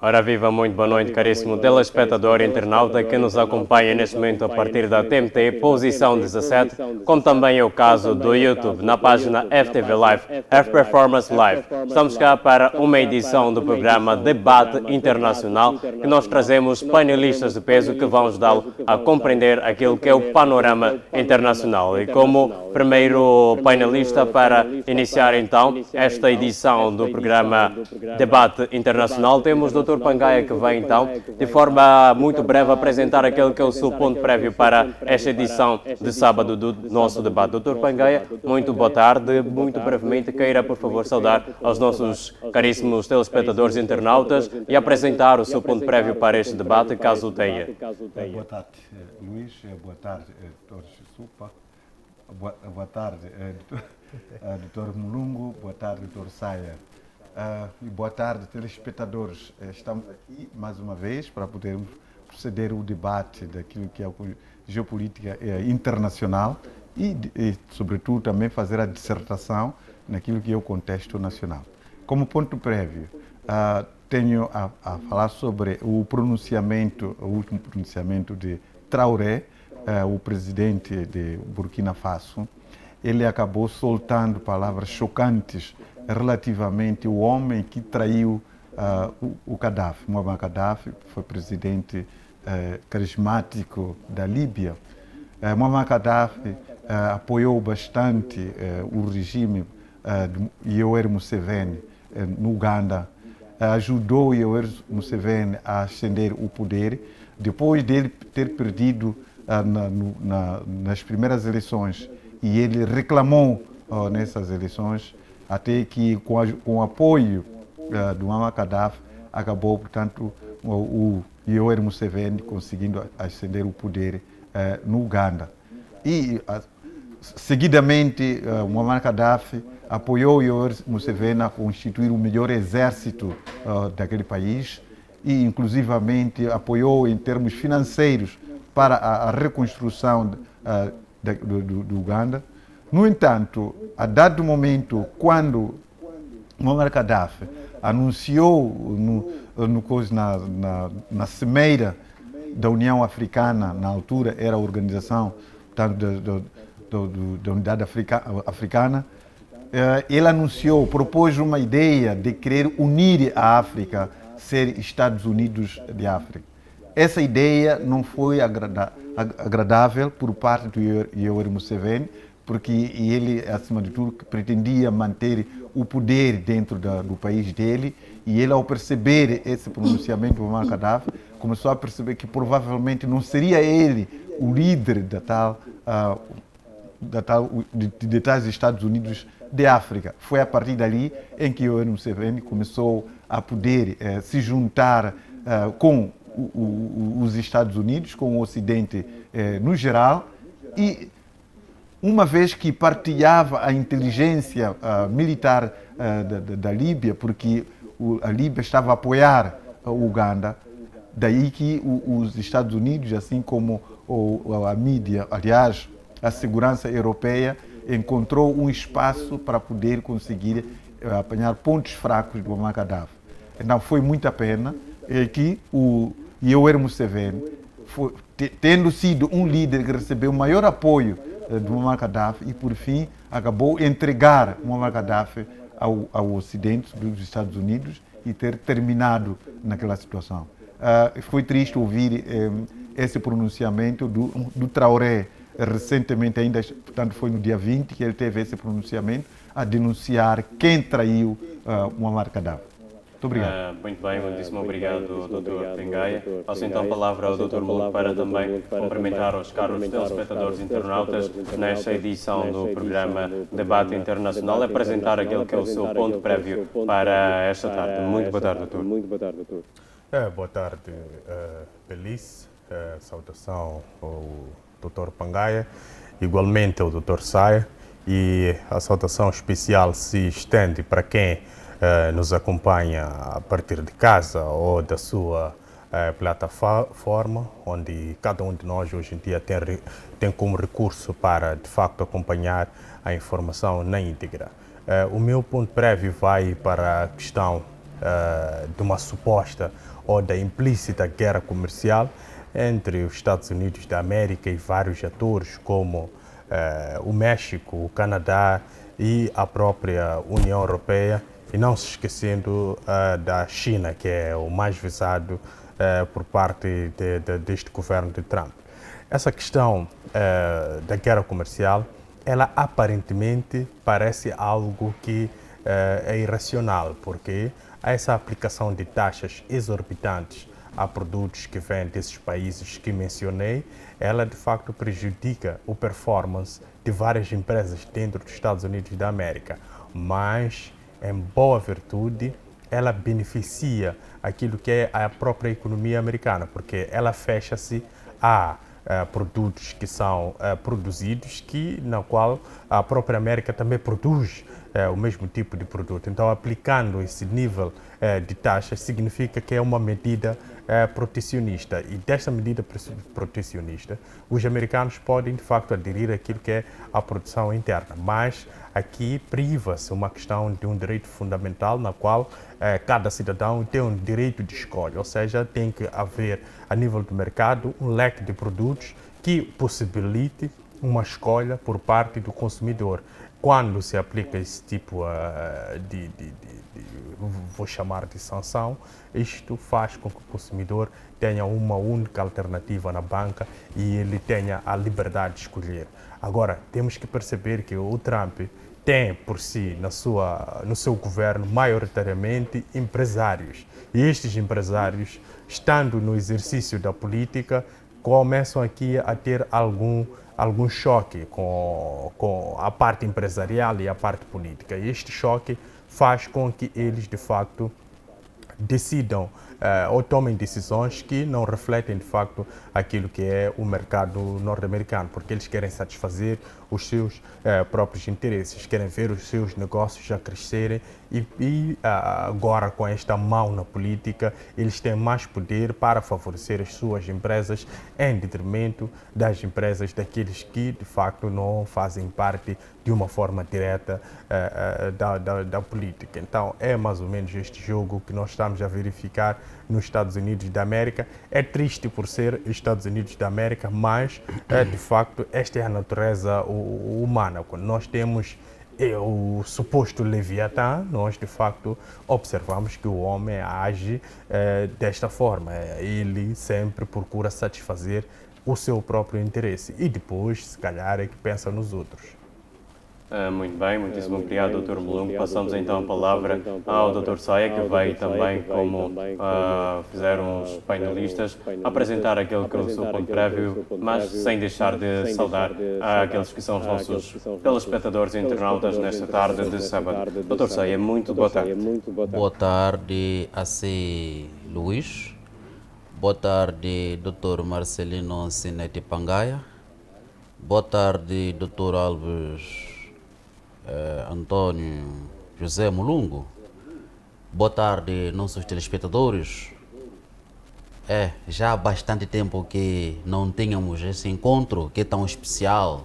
Ora viva, muito boa noite, caríssimo telespectador e internauta que nos acompanha neste momento a partir da TMT Posição 17, como também é o caso do YouTube, na página FTV Live, F Performance Live. Estamos cá para uma edição do programa Debate Internacional, que nós trazemos painelistas de peso que vão ajudá-lo a compreender aquilo que é o panorama internacional. E como primeiro painelista para iniciar então esta edição do programa Debate Internacional, temos o Dr. Pangaia, que vai então, de forma muito breve, apresentar aquele que é o seu ponto prévio para esta edição de sábado do nosso debate. Dr. Pangaia, muito boa tarde. Muito brevemente, queira, por favor, saudar aos nossos caríssimos telespectadores e internautas e apresentar o seu ponto prévio para este debate, caso o tenha. Boa tarde, Luís. Boa tarde, Dr. Supa. Boa tarde, Dr. Mulungu. Boa tarde, Dr. Saia. E boa tarde, telespectadores. Estamos aqui mais uma vez para podermos proceder o debate daquilo que é a geopolítica internacional e, sobretudo, também fazer a dissertação naquilo que é o contexto nacional. Como ponto prévio, tenho a falar sobre o último pronunciamento de Traoré, o presidente de Burkina Faso. Ele acabou soltando palavras chocantes relativamente ao homem que traiu o Gaddafi. Muammar Gaddafi foi presidente carismático da Líbia. Muammar Gaddafi apoiou bastante o regime de Yoweri Museveni no Uganda, ajudou Yoweri Museveni a ascender o poder, depois dele ter perdido nas primeiras eleições, e ele reclamou nessas eleições, até que com o apoio do Muammar Gaddafi, acabou, portanto, o Yoweri Museveni conseguindo ascender o poder no Uganda. E, seguidamente, Muammar Gaddafi apoiou Yoweri Museveni a constituir o melhor exército daquele país e, inclusivamente, apoiou em termos financeiros para a reconstrução do Uganda. No entanto, a dado momento, quando Muammar Gaddafi anunciou na Cimeira da União Africana, na altura era a organização, portanto, da Unidade Africana, ele propôs uma ideia de querer unir a África, ser Estados Unidos de África. Essa ideia não foi agradável por parte do Yoweri Museveni, porque ele, acima de tudo, pretendia manter o poder dentro do país dele, e ele, ao perceber esse pronunciamento do Muammar Gaddafi, começou a perceber que provavelmente não seria ele o líder de tais Estados Unidos de África. Foi a partir dali em que Yoweri Museveni começou a poder se juntar com os Estados Unidos, com o Ocidente no geral, e uma vez que partilhava a inteligência militar da Líbia, porque a Líbia estava a apoiar o Uganda, daí que os Estados Unidos, assim como a mídia, aliás, a segurança europeia, encontrou um espaço para poder conseguir apanhar pontos fracos do Muammar Gaddafi. Então foi muita pena que o Yoweri Museveni, tendo sido um líder que recebeu o maior apoio do Muammar Gaddafi, e por fim acabou entregar Muammar Gaddafi ao Ocidente, dos Estados Unidos, e ter terminado naquela situação. Foi triste ouvir esse pronunciamento do Traoré. Recentemente, ainda, portanto, foi no dia 20 que ele teve esse pronunciamento a denunciar quem traiu Muammar Gaddafi. Muito obrigado. Muito bem, muitíssimo obrigado, Dr. Pangaia. Passo então a palavra ao Dr. Mulungu para também cumprimentar os caros telespectadores e internautas nesta edição do programa Debate Internacional e apresentar aquele que é o seu ponto prévio para esta tarde. Muito boa tarde, doutor. Boa tarde, Feliz. Saudação ao Dr. Pangaia, igualmente ao Dr. Saia, e a saudação especial se estende para quem nos acompanha a partir de casa ou da sua plataforma, onde cada um de nós hoje em dia tem como recurso para, de facto, acompanhar a informação na íntegra. O meu ponto prévio vai para a questão de uma suposta ou da implícita guerra comercial entre os Estados Unidos da América e vários atores como o México, o Canadá e a própria União Europeia, e não se esquecendo da China, que é o mais visado por parte deste governo de Trump. Essa questão da guerra comercial, ela aparentemente parece algo que é irracional, porque essa aplicação de taxas exorbitantes a produtos que vêm desses países que mencionei, ela de facto prejudica o performance de várias empresas dentro dos Estados Unidos da América, mas em boa virtude ela beneficia aquilo que é a própria economia americana, porque ela fecha-se a produtos que são produzidos, na qual a própria América também produz o mesmo tipo de produto. Então, aplicando esse nível de taxas significa que é uma medida protecionista. E desta medida protecionista, os americanos podem, de facto, aderir àquilo que é a produção interna. Mas aqui priva-se uma questão de um direito fundamental na qual cada cidadão tem um direito de escolha. Ou seja, tem que haver, a nível do mercado, um leque de produtos que possibilite uma escolha por parte do consumidor. Quando se aplica esse tipo vou chamar de sanção, isto faz com que o consumidor tenha uma única alternativa na banca e ele tenha a liberdade de escolher. Agora, temos que perceber que o Trump tem por si, no seu governo, maioritariamente empresários. E estes empresários, estando no exercício da política, começam aqui a ter algum choque com a parte empresarial e a parte política. E este choque faz com que eles, de facto, decidam ou tomem decisões que não refletem, de facto, aquilo que é o mercado norte-americano, porque eles querem satisfazer os seus próprios interesses, querem ver os seus negócios a crescerem e agora, com esta mão na política, eles têm mais poder para favorecer as suas empresas em detrimento das empresas daqueles que, de facto, não fazem parte de uma forma direta da política. Então, é mais ou menos este jogo que nós estamos a verificar nos Estados Unidos da América. É triste por ser Estados Unidos da América, mas, de facto, esta é a natureza humana. Quando nós temos o suposto Leviatã, nós, de facto, observamos que o homem age desta forma. Ele sempre procura satisfazer o seu próprio interesse e depois, se calhar, é que pensa nos outros. Muito bem, muitíssimo obrigado, Dr. Mulungo. Passamos então a palavra ao Dr. Saia, que vai também, como fizeram os painelistas, apresentar aquele que é o seu ponto prévio, mas sem deixar de saudar aqueles que são os nossos telespectadores e internautas nesta tarde de sábado. Dr. Saia, muito boa tarde. Boa tarde a si, Luís. Boa tarde, Dr. Marcelino Sinete Pangaia. Boa tarde, Dr. Alves Antônio José Mulungo. Boa tarde, nossos telespectadores. Já há bastante tempo que não tínhamos esse encontro que é tão especial,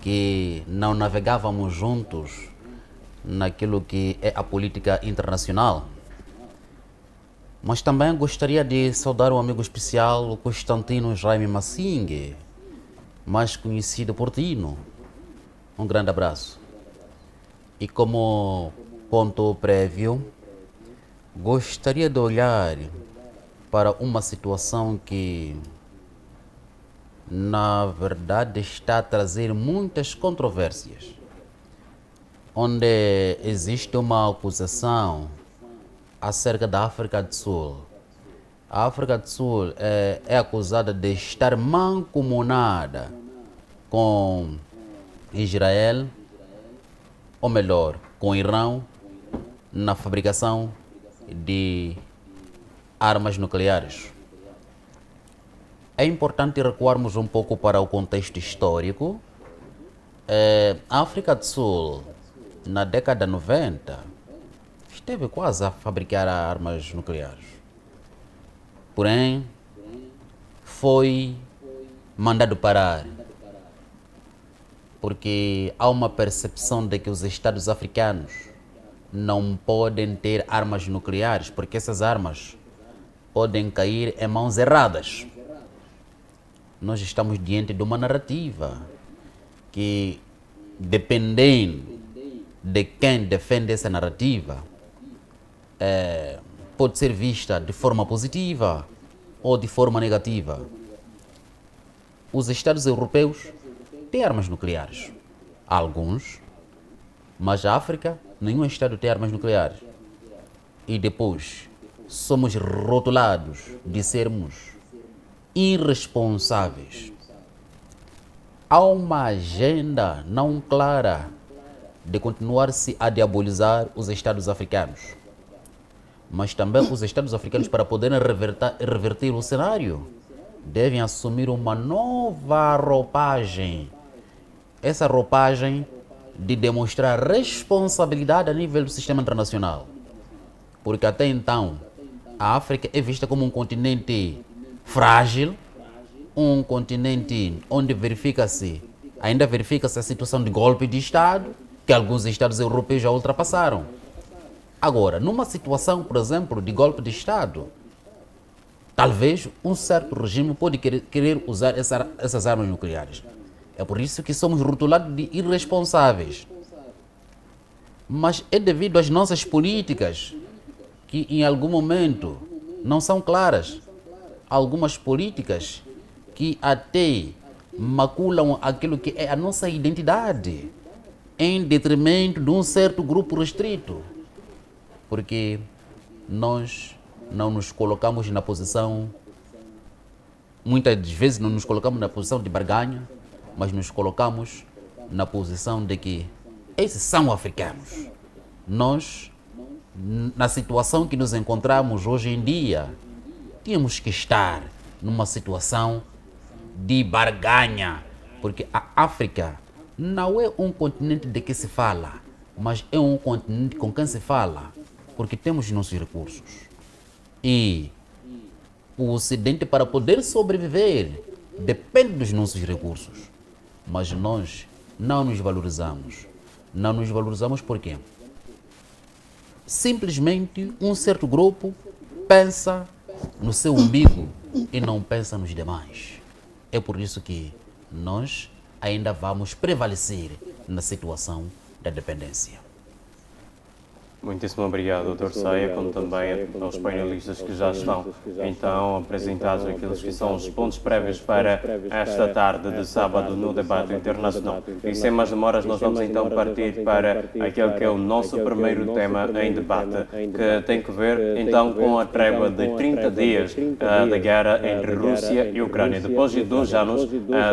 que não navegávamos juntos naquilo que é a política internacional. Mas também gostaria de saudar um amigo especial, o Constantino Jaime Massingue, mais conhecido por Tino. Um grande abraço. E como ponto prévio, gostaria de olhar para uma situação que, na verdade, está a trazer muitas controvérsias, onde existe uma acusação acerca da África do Sul. A África do Sul é acusada de estar mancomunada com Israel, ou melhor, com o Irão, na fabricação de armas nucleares. É importante recuarmos um pouco para o contexto histórico. A África do Sul, na década de 90, esteve quase a fabricar armas nucleares. Porém, foi mandado parar, porque há uma percepção de que os Estados africanos não podem ter armas nucleares, porque essas armas podem cair em mãos erradas. Nós estamos diante de uma narrativa que, dependendo de quem defende essa narrativa, pode ser vista de forma positiva ou de forma negativa. Os Estados europeus têm armas nucleares. Alguns, mas a África, nenhum Estado tem armas nucleares. E depois, somos rotulados de sermos irresponsáveis. Há uma agenda não clara de continuar-se a diabolizar os Estados africanos. Mas também os Estados africanos, para poderem reverter o cenário, devem assumir uma nova roupagem. Essa roupagem de demonstrar responsabilidade a nível do sistema internacional. Porque até então, a África é vista como um continente frágil, um continente onde ainda verifica-se a situação de golpe de Estado, que alguns Estados europeus já ultrapassaram. Agora, numa situação, por exemplo, de golpe de Estado, talvez um certo regime pode querer usar essas armas nucleares. É por isso que somos rotulados de irresponsáveis. Mas é devido às nossas políticas, que em algum momento não são claras. Algumas políticas que até maculam aquilo que é a nossa identidade, em detrimento de um certo grupo restrito. Porque nós não nos colocamos na posição, muitas vezes não nos colocamos na posição de barganha, mas nos colocamos na posição de que esses são africanos. Nós, na situação que nos encontramos hoje em dia, tínhamos que estar numa situação de barganha, porque a África não é um continente de que se fala, mas é um continente com quem se fala, porque temos nossos recursos. E o Ocidente, para poder sobreviver, depende dos nossos recursos. Mas nós não nos valorizamos. Não nos valorizamos por quê? Simplesmente um certo grupo pensa no seu umbigo e não pensa nos demais. É por isso que nós ainda vamos prevalecer na situação da dependência. Muitíssimo obrigado, Dr. Saia, como também aos painelistas que já estão então apresentados aqueles que são os pontos prévios para esta tarde de sábado no debate internacional. E sem mais demoras, nós vamos então partir para aquele que é o nosso primeiro tema em debate, que tem que ver então com a trégua de 30 dias da guerra entre Rússia e Ucrânia. Depois de 2 anos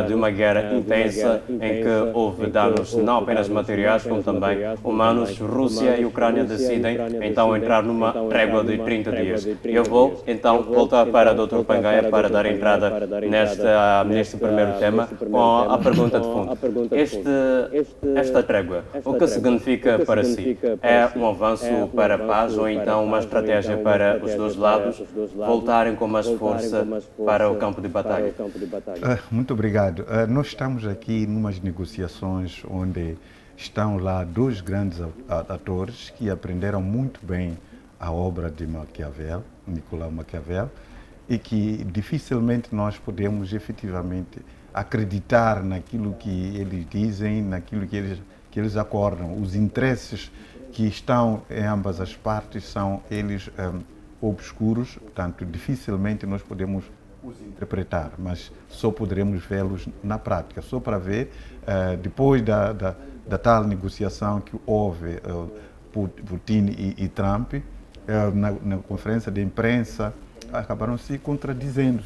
de uma guerra intensa em que houve danos não apenas materiais, como também humanos, Rússia e Ucrânia decidem então entrar numa trégua de 30 dias. Eu vou então voltar para o Dr. Pangaia para dar entrada neste primeiro tema com a pergunta de fundo. Esta trégua, o que significa para si? É um avanço para a paz ou então uma estratégia para os dois lados voltarem com mais força para o campo de batalha? Muito obrigado. Nós estamos aqui numas negociações onde estão lá 2 grandes atores que aprenderam muito bem a obra de Maquiavel, Nicolau Maquiavel, e que dificilmente nós podemos efetivamente acreditar naquilo que eles dizem, naquilo que eles acordam. Os interesses que estão em ambas as partes são eles obscuros, portanto dificilmente nós podemos os interpretar, mas só poderemos vê-los na prática, só para ver depois da tal negociação que houve Putin e Trump, na conferência de imprensa, acabaram se contradizendo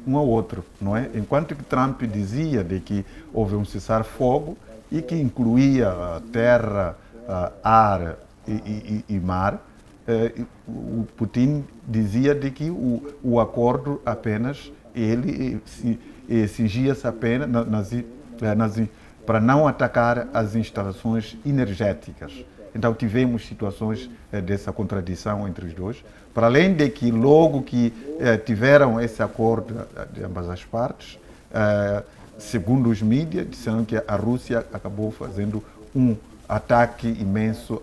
um ao outro, não é? Enquanto que Trump dizia de que houve um cessar-fogo e que incluía terra, ar e mar, o Putin dizia de que o acordo apenas, ele exigia-se apenas para não atacar as instalações energéticas. Então tivemos situações dessa contradição entre os dois, para além de que logo que tiveram esse acordo de ambas as partes, segundo os mídias, disseram que a Rússia acabou fazendo um ataque imenso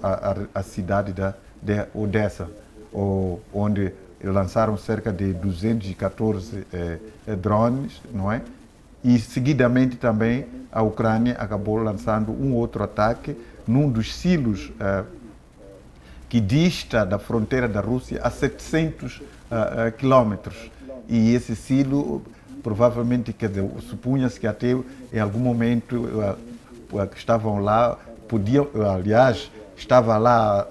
à cidade de Odessa, onde lançaram cerca de 214 drones, não é? E seguidamente também a Ucrânia acabou lançando um outro ataque num dos silos que dista da fronteira da Rússia a 700 quilômetros. E esse silo, provavelmente, quer dizer, supunha-se que até em algum momento que estavam lá, aliás, estava lá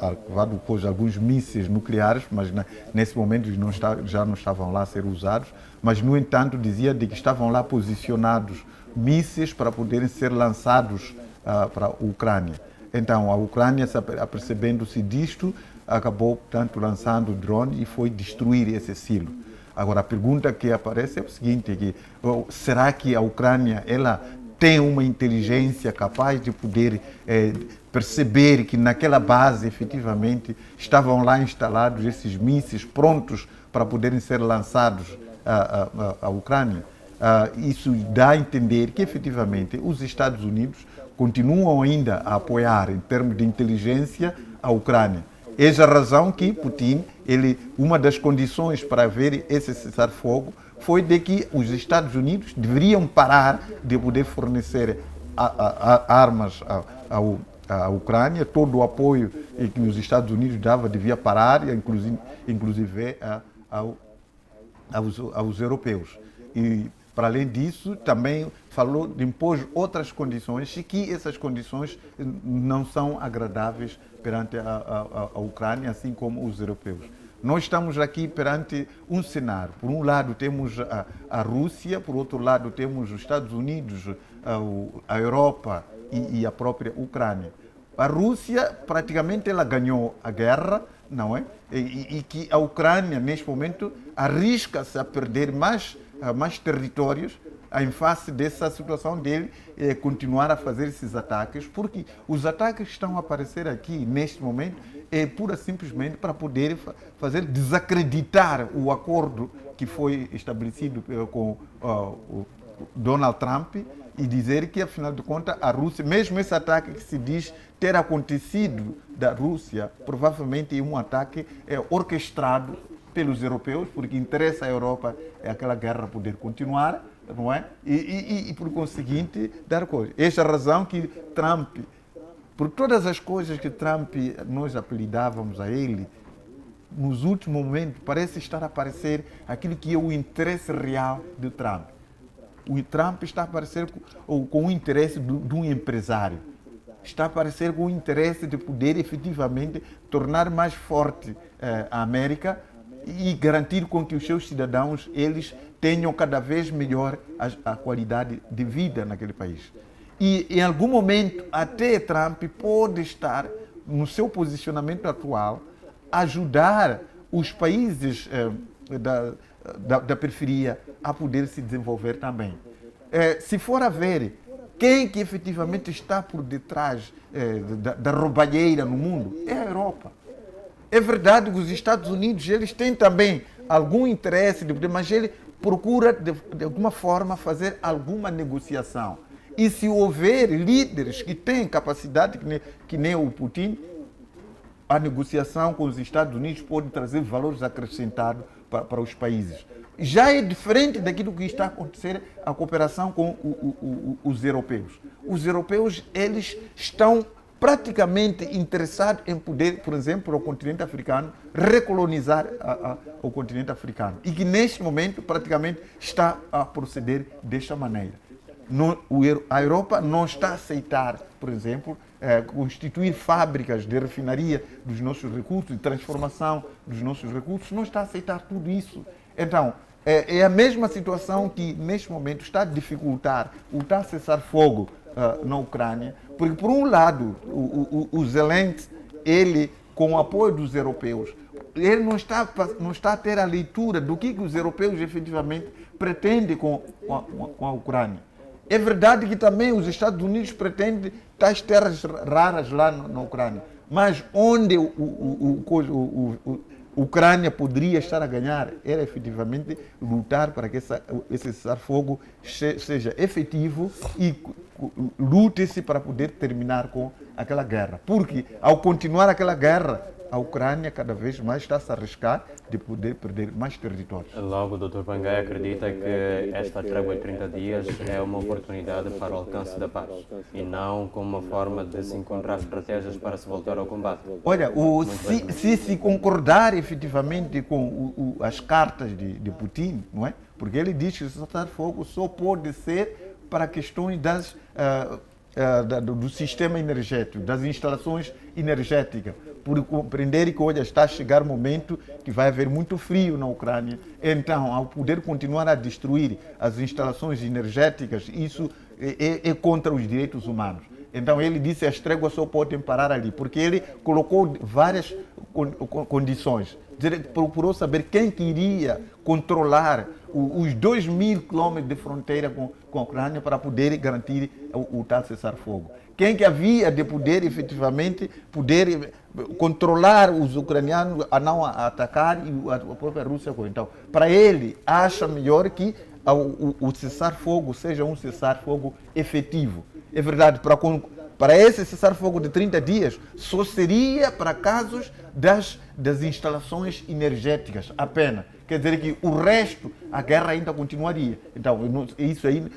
alguns mísseis nucleares, mas nesse momento já não estavam lá a ser usados, mas no entanto dizia de que estavam lá posicionados mísseis para poderem ser lançados para a Ucrânia. Então a Ucrânia, apercebendo-se disto, acabou, portanto, lançando o drone e foi destruir esse silo. Agora a pergunta que aparece é o seguinte, será que a Ucrânia ela tem uma inteligência capaz de poder perceber que naquela base, efetivamente, estavam lá instalados esses mísseis prontos para poderem ser lançados à Ucrânia? Isso dá a entender que, efetivamente, os Estados Unidos continuam ainda a apoiar, em termos de inteligência, a Ucrânia. Eis a razão que Putin, uma das condições para haver esse cessar-fogo foi de que os Estados Unidos deveriam parar de poder fornecer armas à Ucrânia. Todo o apoio que os Estados Unidos devia parar, inclusive aos europeus. E, para além disso, também impôs outras condições e que essas condições não são agradáveis perante a Ucrânia, assim como os europeus. Nós estamos aqui perante um cenário. Por um lado temos a Rússia, por outro lado temos os Estados Unidos, a Europa e a própria Ucrânia. A Rússia praticamente ela ganhou a guerra, não é? E que a Ucrânia neste momento arrisca-se a perder mais territórios em face dessa situação dele continuar a fazer esses ataques, porque os ataques que estão a aparecer aqui neste momento é pura simplesmente para poder fazer desacreditar o acordo que foi estabelecido com o Donald Trump e dizer que, afinal de contas, a Rússia, mesmo esse ataque que se diz ter acontecido da Rússia, provavelmente é um ataque orquestrado pelos europeus, porque interessa à Europa aquela guerra poder continuar, não é? E por conseguinte, dar coisa. Esta é a razão que Trump, por todas as coisas que Trump nós apelidávamos a ele, nos últimos momentos parece estar a aparecer aquilo que é o interesse real de Trump. O Trump está a aparecer com o interesse de um empresário. Está a aparecer com o interesse de poder efetivamente tornar mais forte a América e garantir com que os seus cidadãos eles tenham cada vez melhor a qualidade de vida naquele país. E em algum momento até Trump pode estar no seu posicionamento atual ajudar os países da periferia a poder se desenvolver também. Se for a ver quem que efetivamente está por detrás da roubalheira no mundo, é a Europa. É verdade que os Estados Unidos eles têm também algum interesse, mas ele procura de alguma forma fazer alguma negociação. E se houver líderes que têm capacidade, que nem o Putin, a negociação com os Estados Unidos pode trazer valores acrescentados para os países. Já é diferente daquilo que está a acontecer a cooperação com os europeus. Os europeus eles estão praticamente interessados em poder, por exemplo, o continente africano, recolonizar o continente africano. E que neste momento praticamente está a proceder desta maneira. A Europa não está a aceitar, por exemplo, constituir fábricas de refinaria dos nossos recursos, de transformação dos nossos recursos, não está a aceitar tudo isso. Então, é a mesma situação que neste momento está a dificultar o cessar-fogo na Ucrânia, porque por um lado o Zelensky, ele com o apoio dos europeus, ele não está a ter a leitura do que os europeus efetivamente pretendem com a Ucrânia. É verdade que também os Estados Unidos pretendem tais terras raras lá na Ucrânia, mas onde a Ucrânia poderia estar a ganhar era efetivamente lutar para que esse cessar-fogo seja efetivo e lute-se para poder terminar com aquela guerra. Porque, ao continuar aquela guerra, a Ucrânia cada vez mais está a se arriscar de poder perder mais territórios. Logo, o Dr. Pangai acredita que esta trégua de 30 dias é uma oportunidade para o alcance da paz e não como uma forma de se encontrar estratégias para se voltar ao combate. Olha, se concordar efetivamente com as cartas de Putin, não é? Porque ele diz que o cessar-fogo só pode ser para questões do sistema energético, das instalações energéticas, por compreender que hoje está a chegar o momento que vai haver muito frio na Ucrânia. Então, ao poder continuar a destruir as instalações energéticas, isso é contra os direitos humanos. Então, ele disse que as tréguas só podem parar ali, porque ele colocou várias condições. Procurou saber quem queria controlar os 2.000 quilômetros de fronteira com a Ucrânia para poder garantir o tal cessar-fogo. Quem que havia de poder efetivamente controlar os ucranianos a não atacar e a própria Rússia. Então, para ele, acha melhor que o cessar-fogo seja um cessar-fogo efetivo. É verdade, para esse cessar-fogo de 30 dias, só seria para casos das instalações energéticas apenas. Quer dizer que o resto, a guerra ainda continuaria. Então, isso aí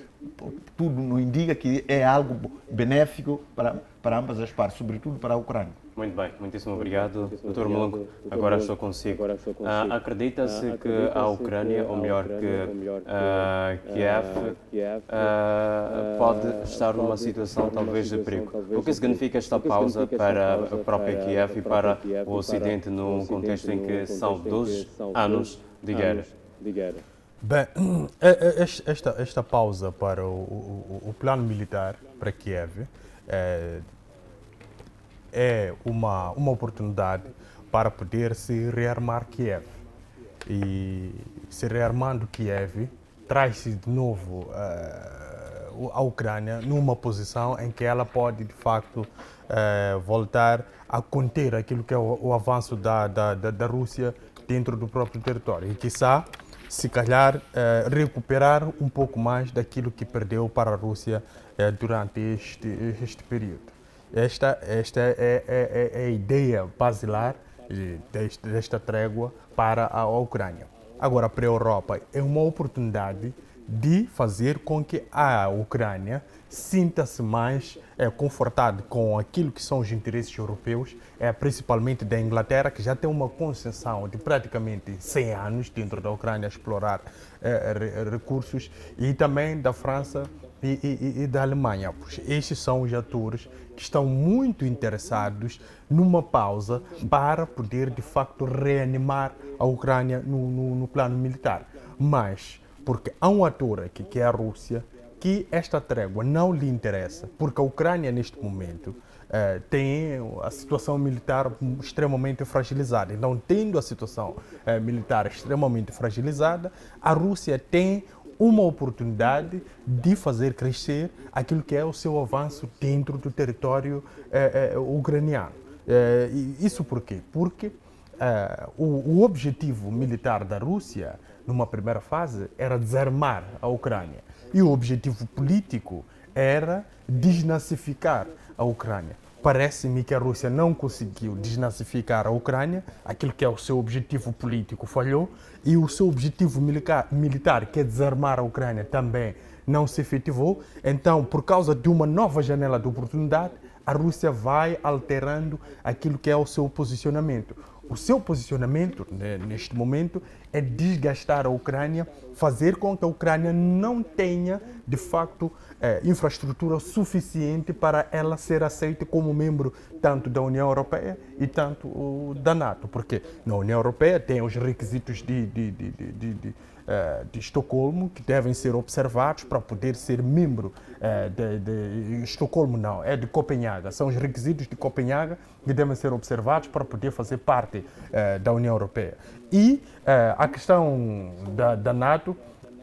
tudo nos indica que é algo benéfico para ambas as partes, sobretudo para a Ucrânia. Muito bem, muitíssimo obrigado. Dr. Mulungu, agora estou consigo. Acredita-se que a Ucrânia, ou melhor, que Kiev, pode estar numa situação talvez de perigo. O que significa esta pausa para a própria Kiev e para o Ocidente num contexto em que são 12 anos de guerra? Bem, esta pausa para o plano militar para Kiev é uma oportunidade para poder se rearmar Kiev. E se rearmando Kiev, traz-se de novo a Ucrânia numa posição em que ela pode, de facto, voltar a conter aquilo que é o avanço da Rússia dentro do próprio território. E, quiçá, se calhar, recuperar um pouco mais daquilo que perdeu para a Rússia durante este período. Esta é a ideia basilar desta trégua para a Ucrânia. Agora, para a Europa, é uma oportunidade de fazer com que a Ucrânia sinta-se mais confortada com aquilo que são os interesses europeus, principalmente da Inglaterra, que já tem uma concessão de praticamente 100 anos dentro da Ucrânia a explorar recursos, e também da França e da Alemanha. Estes são os atores que estão muito interessados numa pausa para poder, de facto, reanimar a Ucrânia no plano militar. Mas, porque há um ator aqui, que é a Rússia, que esta trégua não lhe interessa, porque a Ucrânia, neste momento, tem a situação militar extremamente fragilizada. Então, tendo a situação militar extremamente fragilizada, a Rússia tem uma oportunidade de fazer crescer aquilo que é o seu avanço dentro do território ucraniano. Isso por quê? Porque o objetivo militar da Rússia, numa primeira fase, era desarmar a Ucrânia. E o objetivo político era desnazificar a Ucrânia. Parece-me que a Rússia não conseguiu desnazificar a Ucrânia, aquilo que é o seu objetivo político falhou, e o seu objetivo militar, que é desarmar a Ucrânia, também não se efetivou. Então, por causa de uma nova janela de oportunidade, a Rússia vai alterando aquilo que é o seu posicionamento. O seu posicionamento, neste momento, é desgastar a Ucrânia, fazer com que a Ucrânia não tenha, de facto, infraestrutura suficiente para ela ser aceita como membro tanto da União Europeia e tanto da NATO. Porque na União Europeia tem os requisitos de Estocolmo, que devem ser observados para poder ser membro de Estocolmo, não, é de Copenhaga. São os requisitos de Copenhaga que devem ser observados para poder fazer parte da União Europeia. E a questão da NATO,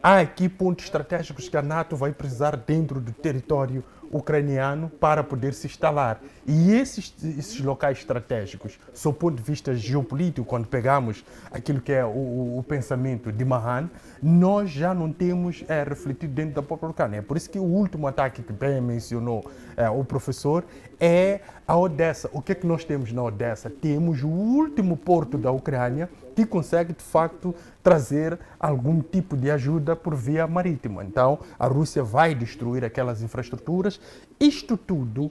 há aqui pontos estratégicos que a NATO vai precisar dentro do território ucraniano para poder se instalar. E esses locais estratégicos, sob o ponto de vista geopolítico, quando pegamos aquilo que é o pensamento de Mahan, nós já não temos refletido dentro da própria Ucrânia. É por isso que o último ataque que bem mencionou o professor é a Odessa. O que é que nós temos na Odessa? Temos o último porto da Ucrânia que consegue, de facto, trazer algum tipo de ajuda por via marítima. Então, a Rússia vai destruir aquelas infraestruturas. Isto tudo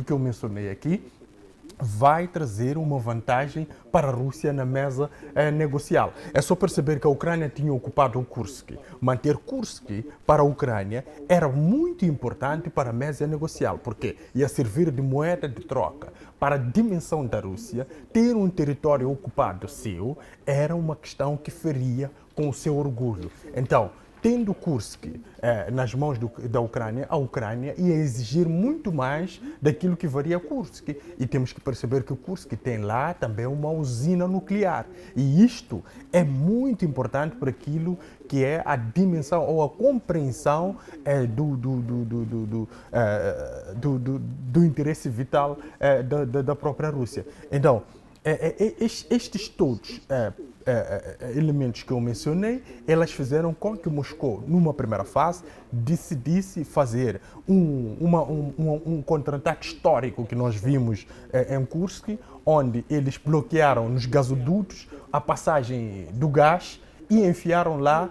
que eu mencionei aqui, vai trazer uma vantagem para a Rússia na mesa negocial. É só perceber que a Ucrânia tinha ocupado o Kursk. Manter Kursk para a Ucrânia era muito importante para a mesa negocial, porque ia servir de moeda de troca. Para a dimensão da Rússia, ter um território ocupado seu era uma questão que feria com o seu orgulho. Então, tendo Kursk nas mãos da Ucrânia, a Ucrânia ia exigir muito mais daquilo que varia Kursk. E temos que perceber que Kursk tem lá também uma usina nuclear. E isto é muito importante para aquilo que é a dimensão ou a compreensão do interesse vital da própria Rússia. Então, estes todos elementos que eu mencionei, elas fizeram com que Moscou, numa primeira fase, decidisse fazer um contra-ataque histórico que nós vimos em Kursk, onde eles bloquearam nos gasodutos a passagem do gás e enfiaram lá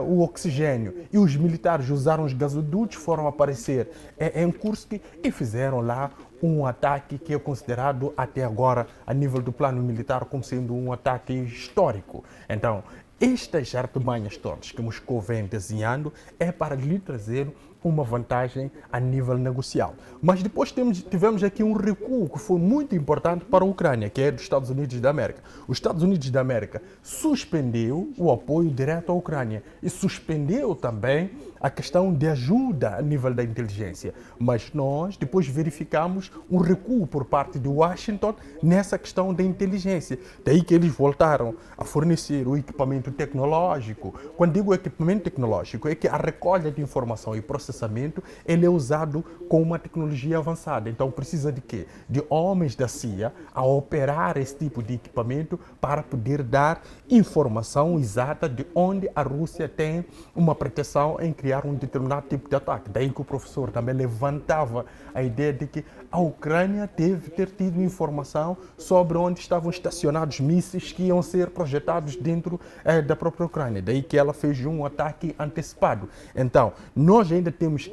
o oxigênio. E os militares usaram os gasodutos, foram aparecer em Kursk e fizeram lá um ataque que é considerado até agora, a nível do plano militar, como sendo um ataque histórico. Então, estas artimanhas todas que Moscou vem desenhando é para lhe trazer uma vantagem a nível negocial. Mas depois tivemos aqui um recuo que foi muito importante para a Ucrânia, que é dos Estados Unidos da América. Os Estados Unidos da América suspendeu o apoio direto à Ucrânia e suspendeu também a questão de ajuda a nível da inteligência. Mas nós depois verificamos um recuo por parte de Washington nessa questão da inteligência. Daí que eles voltaram a fornecer o equipamento tecnológico. Quando digo equipamento tecnológico, é que a recolha de informação e processamento ele é usado com uma tecnologia avançada. Então precisa de quê? De homens da CIA a operar esse tipo de equipamento para poder dar informação exata de onde a Rússia tem uma pretensão em criar um determinado tipo de ataque. Daí que o professor também levantava a ideia de que a Ucrânia deve ter tido informação sobre onde estavam estacionados mísseis que iam ser projetados dentro da própria Ucrânia. Daí que ela fez um ataque antecipado. Então, nós ainda temos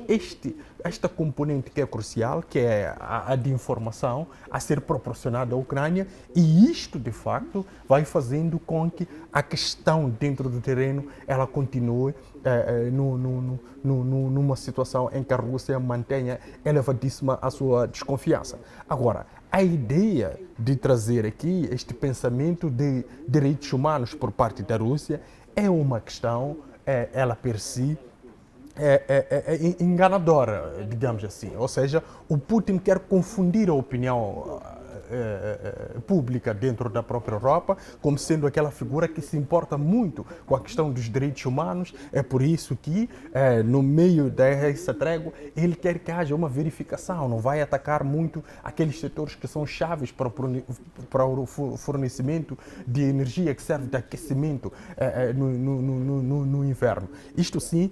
esta componente que é crucial, que é a de informação a ser proporcionada à Ucrânia, e isto, de facto, vai fazendo com que a questão dentro do terreno ela continue numa situação em que a Rússia mantenha elevadíssima a sua desconfiança. Agora, a ideia de trazer aqui este pensamento de direitos humanos por parte da Rússia é uma questão, ela per si, enganadora, digamos assim. Ou seja, o Putin quer confundir a opinião pública dentro da própria Europa como sendo aquela figura que se importa muito com a questão dos direitos humanos. É por isso que, no meio dessa trégua, ele quer que haja uma verificação, não vai atacar muito aqueles setores que são chaves para o fornecimento de energia que serve de aquecimento no inverno. Isto sim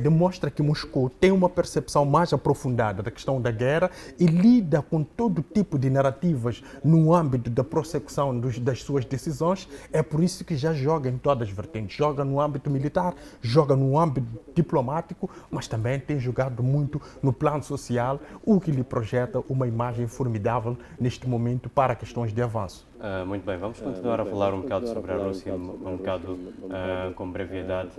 demonstra que Moscou tem uma percepção mais aprofundada da questão da guerra e lida com todo tipo de narrativas no âmbito da prossecução das suas decisões. É por isso que já joga em todas as vertentes. Joga no âmbito militar, joga no âmbito diplomático, mas também tem jogado muito no plano social, o que lhe projeta uma imagem formidável neste momento para questões de avanço. Muito bem, vamos continuar a falar um bocado sobre a Rússia, um bocado com brevidade.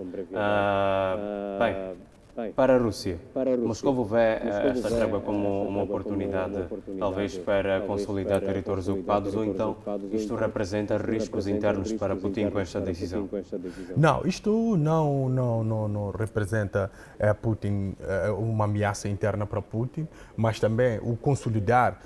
Para a Rússia, Moscou vê esta trégua como uma oportunidade, talvez para consolidar territórios ocupados, ou então isto representa riscos internos para Putin com esta decisão? Não, isto não representa Putin, uma ameaça interna para Putin, mas também o consolidar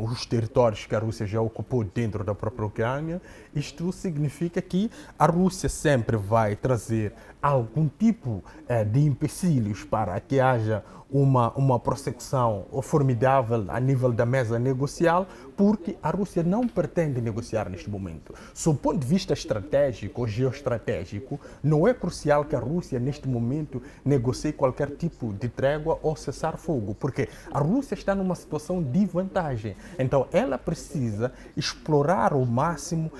os territórios que a Rússia já ocupou dentro da própria Ucrânia. Isto significa que a Rússia sempre vai trazer algum tipo de empecilhos para que haja uma prospecção formidável a nível da mesa negocial, porque a Rússia não pretende negociar neste momento. Sob o ponto de vista estratégico ou geoestratégico, não é crucial que a Rússia neste momento negocie qualquer tipo de trégua ou cessar-fogo, porque a Rússia está numa situação de vantagem. Então ela precisa explorar ao máximo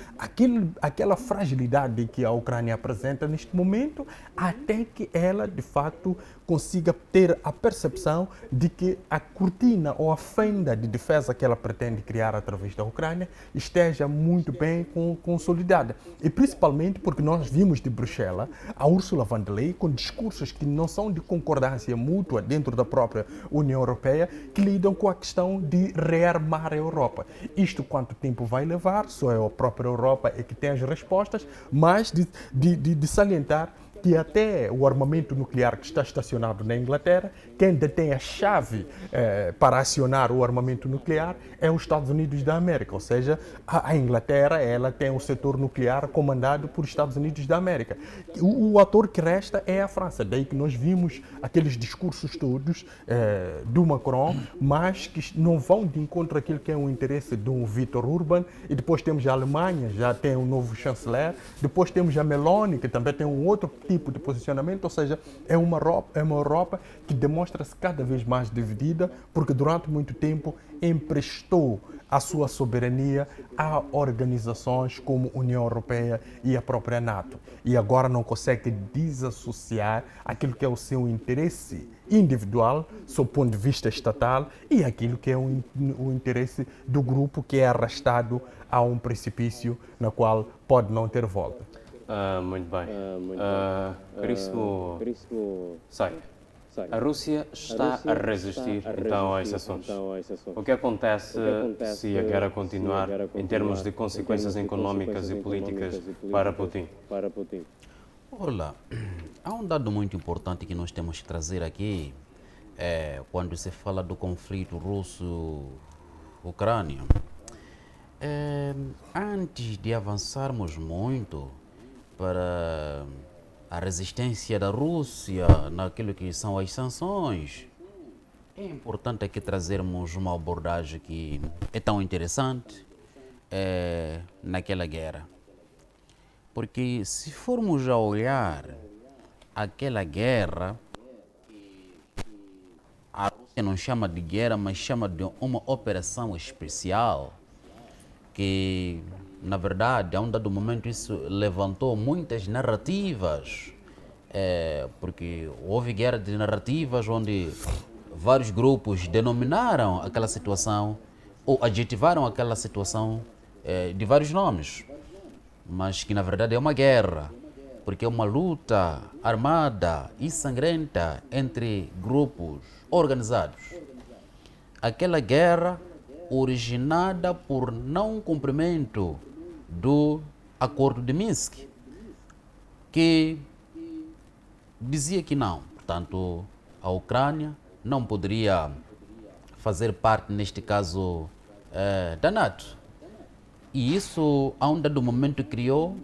aquela fragilidade que a Ucrânia apresenta neste momento, até que ela de facto consiga ter a percepção de que a cortina ou a fenda de defesa que ela pretende criar através da Ucrânia esteja muito bem consolidada. E principalmente porque nós vimos de Bruxelas a Ursula von der Leyen com discursos que não são de concordância mútua dentro da própria União Europeia, que lidam com a questão de rearmar a Europa. Isto quanto tempo vai levar, só é a própria Europa é que tem as respostas, mas de salientar que até o armamento nuclear que está estacionado na Inglaterra, quem detém a chave para acionar o armamento nuclear é os Estados Unidos da América, ou seja, a Inglaterra ela tem o setor nuclear comandado por Estados Unidos da América. O ator que resta é a França, daí que nós vimos aqueles discursos todos do Macron, mas que não vão de encontro àquilo que é o interesse do Viktor Orban, e depois temos a Alemanha, já tem um novo chanceler, depois temos a Meloni, que também tem um outro tipo de posicionamento, ou seja, é uma Europa que demonstra-se cada vez mais dividida, porque durante muito tempo emprestou a sua soberania a organizações como a União Europeia e a própria NATO. E agora não consegue desassociar aquilo que é o seu interesse individual, sob o ponto de vista estatal, e aquilo que é o interesse do grupo que é arrastado a um precipício na qual pode não ter volta. Muito bem. Caríssimo Saia, a Rússia está a resistir então a esse assunto. O que acontece se a guerra continuar em termos de consequências econômicas e políticas para Putin? Olá, há um dado muito importante que nós temos que trazer aqui quando se fala do conflito russo-ucrânia. Antes de avançarmos muito para a resistência da Rússia naquilo que são as sanções, é importante aqui trazermos uma abordagem que é tão interessante naquela guerra. Porque se formos a olhar aquela guerra, a Rússia não chama de guerra, mas chama de uma operação especial, que na verdade, a um dado momento isso levantou muitas narrativas, porque houve guerra de narrativas onde vários grupos denominaram aquela situação ou adjetivaram aquela situação de vários nomes, mas que na verdade é uma guerra, porque é uma luta armada e sangrenta entre grupos organizados. Aquela guerra originada por não cumprimento do Acordo de Minsk, que dizia que não, portanto, a Ucrânia não poderia fazer parte, neste caso, da NATO. E isso, a um dado momento, criou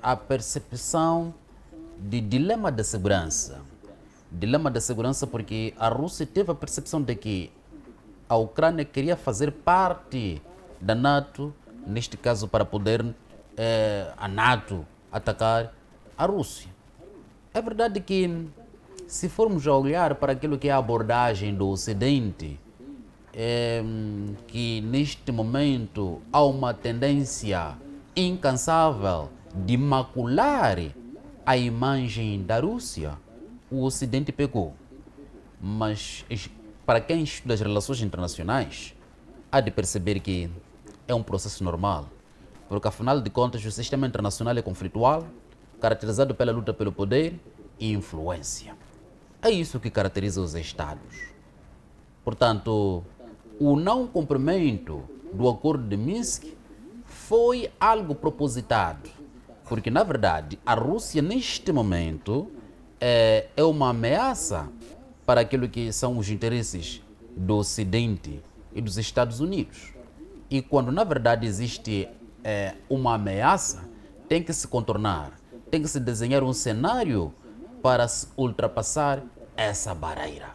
a percepção de dilema da segurança. Dilema da segurança porque a Rússia teve a percepção de que a Ucrânia queria fazer parte da NATO, neste caso para poder a NATO atacar a Rússia. É verdade que, se formos a olhar para aquilo que é a abordagem do Ocidente, que neste momento há uma tendência incansável de macular a imagem da Rússia, o Ocidente pegou. Mas para quem estuda as relações internacionais, há de perceber que é um processo normal, porque afinal de contas o sistema internacional é conflitual, caracterizado pela luta pelo poder e influência. É isso que caracteriza os Estados. Portanto, o não cumprimento do Acordo de Minsk foi algo propositado, porque na verdade a Rússia neste momento é uma ameaça para aquilo que são os interesses do Ocidente e dos Estados Unidos. E quando na verdade existe uma ameaça, tem que se contornar, tem que se desenhar um cenário para se ultrapassar essa barreira.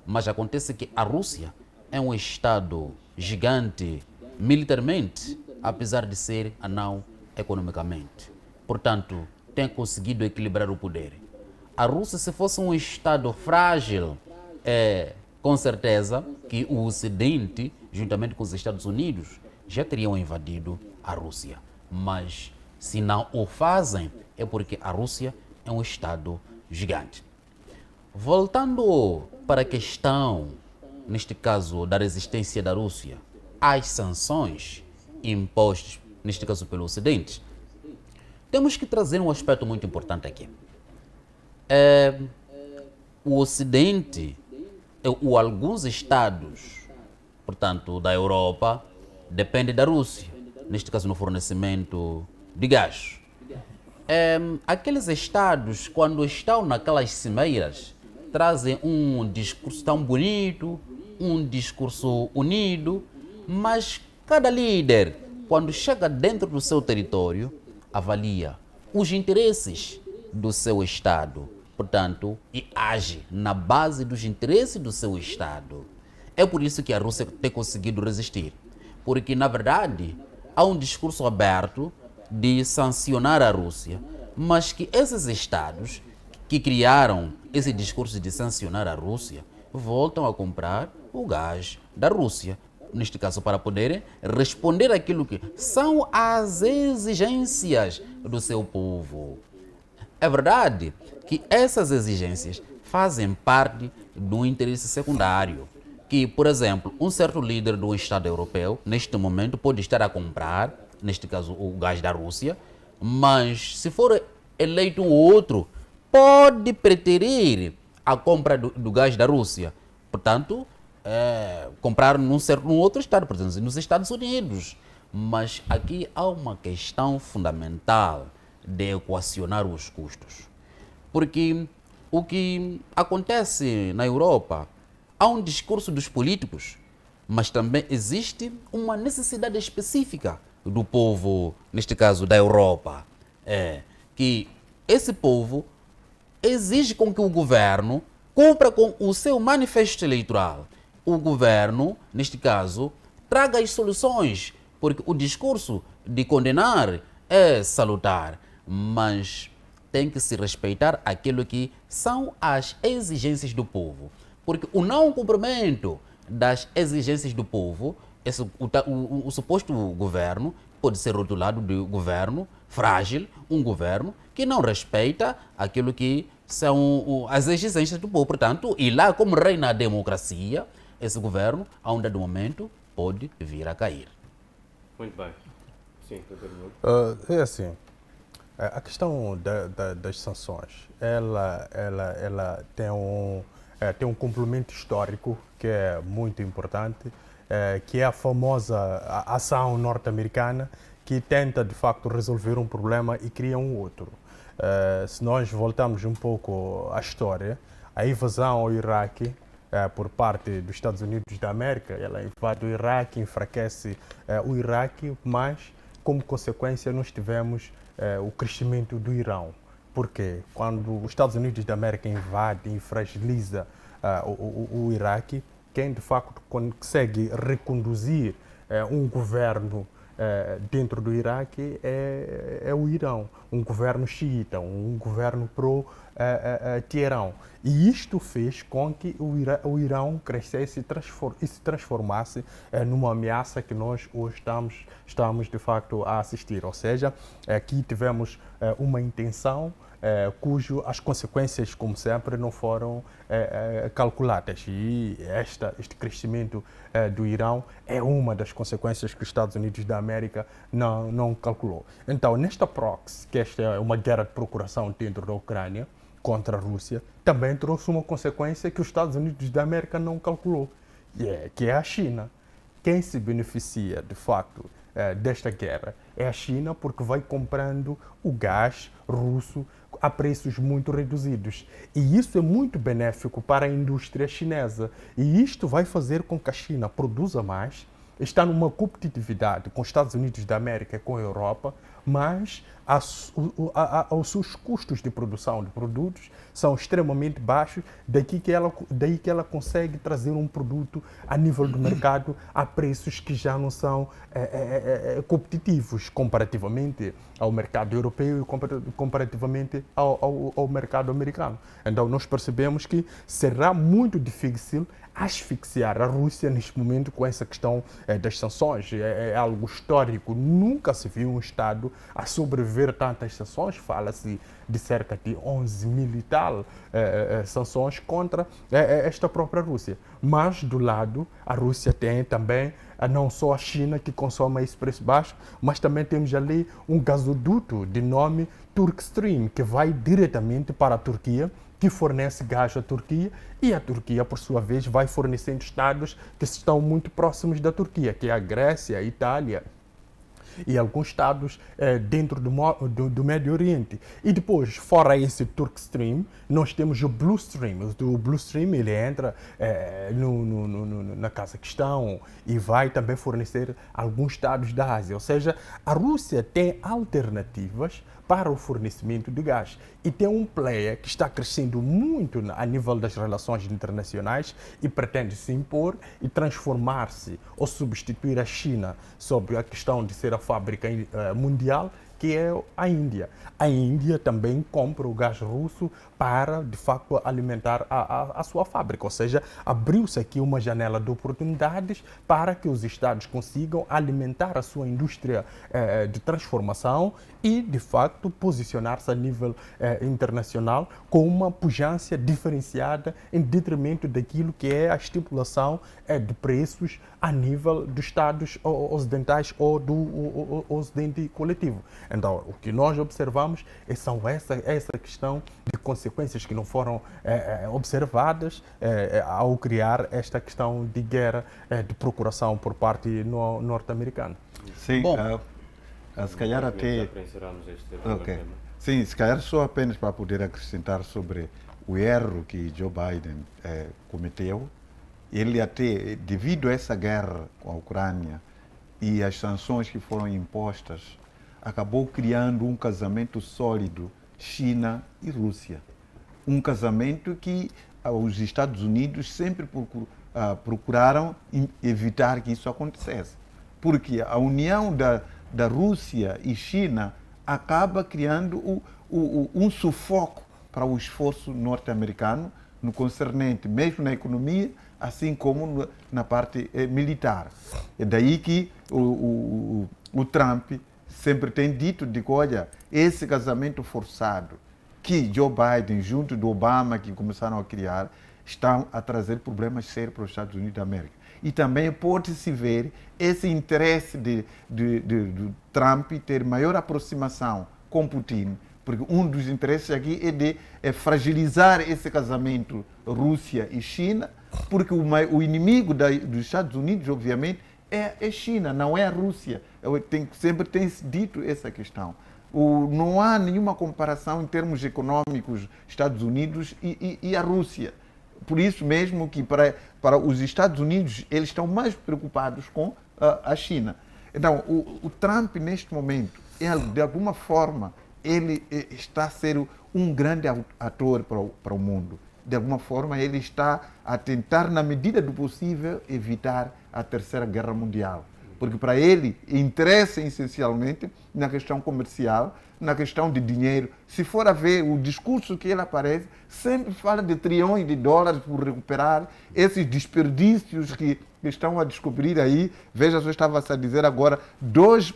Mas acontece que a Rússia é um Estado gigante militarmente, apesar de ser anão economicamente. Portanto, tem conseguido equilibrar o poder. A Rússia, se fosse um Estado frágil, com certeza que o Ocidente, juntamente com os Estados Unidos, já teriam invadido a Rússia. Mas se não o fazem, é porque a Rússia é um Estado gigante. Voltando para a questão, neste caso, da resistência da Rússia às sanções impostas, neste caso pelo Ocidente, temos que trazer um aspecto muito importante aqui. O Ocidente, ou alguns estados, portanto, da Europa, dependem da Rússia, neste caso no fornecimento de gás. Aqueles estados, quando estão naquelas cimeiras, trazem um discurso tão bonito, um discurso unido, mas cada líder, quando chega dentro do seu território, avalia os interesses do seu Estado, portanto, e age na base dos interesses do seu Estado. É por isso que a Rússia tem conseguido resistir, porque, na verdade, há um discurso aberto de sancionar a Rússia, mas que esses Estados que criaram esse discurso de sancionar a Rússia voltam a comprar o gás da Rússia, neste caso para poderem responder àquilo que são as exigências do seu povo. É verdade que essas exigências fazem parte do interesse secundário, que, por exemplo, um certo líder do Estado europeu, neste momento, pode estar a comprar, neste caso, o gás da Rússia, mas se for eleito um outro, pode preterir a compra do gás da Rússia. Portanto, comprar num outro Estado, por exemplo, nos Estados Unidos. Mas aqui há uma questão fundamental de equacionar os custos. Porque o que acontece na Europa, há um discurso dos políticos, mas também existe uma necessidade específica do povo, neste caso da Europa, que esse povo exige com que o governo cumpra com o seu manifesto eleitoral. O governo, neste caso, traga as soluções, porque o discurso de condenar é salutar, mas tem que se respeitar aquilo que são as exigências do povo. Porque o não cumprimento das exigências do povo, o suposto governo pode ser rotulado de governo frágil, um governo que não respeita aquilo que são as exigências do povo. Portanto, e lá como reina a democracia, esse governo, a um dado momento, pode vir a cair. Muito bem. Sim, doutor. É assim, a questão das sanções, ela tem um complemento histórico que é muito importante, que é a famosa ação norte-americana que tenta, de facto, resolver um problema e cria um outro. Se nós voltarmos um pouco à história, a invasão ao Iraque por parte dos Estados Unidos da América, ela invade o Iraque, enfraquece o Iraque, mas, como consequência, nós tivemos o crescimento do Irão. Porque quando os Estados Unidos da América invadem e fragiliza o Iraque, quem de facto consegue reconduzir um governo dentro do Iraque é o Irão, um governo xiita, um governo pro-Teherão. E isto fez com que o Irão crescesse e se transformasse numa ameaça que nós hoje estamos de facto a assistir. Ou seja, aqui tivemos uma intenção as consequências, como sempre, não foram calculadas. E este crescimento do Irão é uma das consequências que os Estados Unidos da América não calculou. Então, nesta proxy, que esta é uma guerra de procuração dentro da Ucrânia contra a Rússia, também trouxe uma consequência que os Estados Unidos da América não calculou, que é a China. Quem se beneficia, de facto, desta guerra é a China, porque vai comprando o gás russo a preços muito reduzidos. E isso é muito benéfico para a indústria chinesa. E isto vai fazer com que a China produza mais está numa competitividade com os Estados Unidos da América e com a Europa, mas os seus custos de produção de produtos são extremamente baixos, daí que ela consegue trazer um produto a nível do mercado a preços que já não são competitivos comparativamente ao mercado europeu e comparativamente ao mercado americano. Então nós percebemos que será muito difícil asfixiar a Rússia neste momento com essa questão das sanções. É algo histórico. Nunca se viu um Estado a sobreviver a tantas sanções. Fala-se de cerca de 11 mil e tal sanções contra esta própria Rússia. Mas, do lado, a Rússia tem também não só a China que consome esse preço baixo, mas também temos ali um gasoduto de nome Turkstream, que vai diretamente para a Turquia, que fornece gás à Turquia, e a Turquia, por sua vez, vai fornecendo estados que estão muito próximos da Turquia, que é a Grécia, a Itália e alguns estados dentro do Médio Oriente. E depois, fora esse Turkstream, nós temos o Blue Stream. O Blue Stream ele entra na Cazaquistão e vai também fornecer alguns estados da Ásia. Ou seja, a Rússia tem alternativas para o fornecimento de gás. E tem um player que está crescendo muito a nível das relações internacionais e pretende se impor e transformar-se ou substituir a China sobre a questão de ser a fábrica mundial, que é a Índia. A Índia também compra o gás russo para, de facto, alimentar a sua fábrica. Ou seja, abriu-se aqui uma janela de oportunidades para que os Estados consigam alimentar a sua indústria de transformação e, de facto, posicionar-se a nível internacional com uma pujança diferenciada em detrimento daquilo que é a estipulação de preços a nível dos Estados ocidentais ou do Ocidente coletivo. Então, o que nós observamos são essa questão de consequências que não foram observadas ao criar esta questão de guerra de procuração por parte norte-americana. Sim, se calhar até... Okay. Sim, se calhar só apenas para poder acrescentar sobre o erro que Joe Biden cometeu. Ele até, devido a essa guerra com a Ucrânia e as sanções que foram impostas, acabou criando um casamento sólido China e Rússia. Um casamento que os Estados Unidos sempre procuraram evitar que isso acontecesse. Porque a união da Rússia e China acaba criando um sufoco para o esforço norte-americano no concernente, mesmo na economia, assim como na parte militar. É daí que o Trump sempre tem dito de que, olha, esse casamento forçado que Joe Biden, junto do Obama, que começaram a criar, estão a trazer problemas sérios para os Estados Unidos da América. E também pode-se ver esse interesse de Trump ter maior aproximação com Putin, porque um dos interesses aqui é fragilizar esse casamento Rússia e China, porque o inimigo dos Estados Unidos, obviamente, é China, não é a Rússia. Sempre tem-se dito essa questão. Não há nenhuma comparação em termos econômicos Estados Unidos e a Rússia. Por isso mesmo que para os Estados Unidos eles estão mais preocupados com a China. Então, o Trump, neste momento, de alguma forma, ele está a ser um grande ator para o mundo. De alguma forma, ele está a tentar, na medida do possível, evitar a Terceira Guerra Mundial. Porque para ele interessa essencialmente na questão comercial, na questão de dinheiro. Se for a ver o discurso que ele aparece, sempre fala de trilhões de dólares por recuperar esses desperdícios que estão a descobrir aí. Veja, eu estava a dizer agora, 2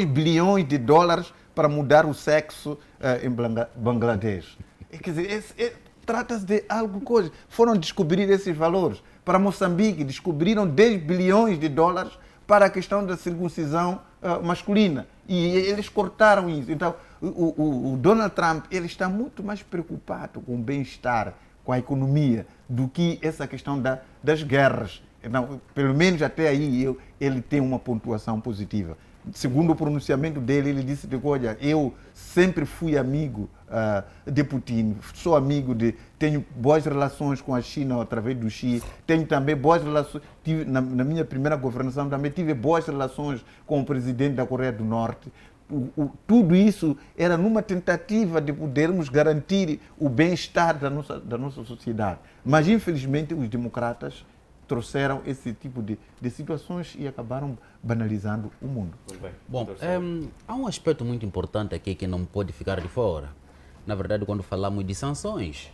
bilhões de dólares para mudar o sexo em Bangladesh. Quer dizer, trata-se de algo coisa. Foram descobrir esses valores. Para Moçambique, descobriram 10 bilhões de dólares para a questão da circuncisão masculina. E eles cortaram isso. Então, o Donald Trump ele está muito mais preocupado com o bem-estar, com a economia, do que essa questão das guerras. Então, pelo menos até aí, ele tem uma pontuação positiva. segundo o pronunciamento dele, ele disse que, olha, eu sempre fui amigo de Putin, sou amigo tenho boas relações com a China através do Xi, tenho também boas relações, na minha primeira governação também tive boas relações com o presidente da Coreia do Norte. Tudo isso era numa tentativa de podermos garantir o bem-estar da nossa sociedade. Mas, infelizmente, os democratas trouxeram esse tipo de situações e acabaram banalizando o mundo. Bom, há um aspecto muito importante aqui que não pode ficar de fora. Na verdade, quando falamos de sanções,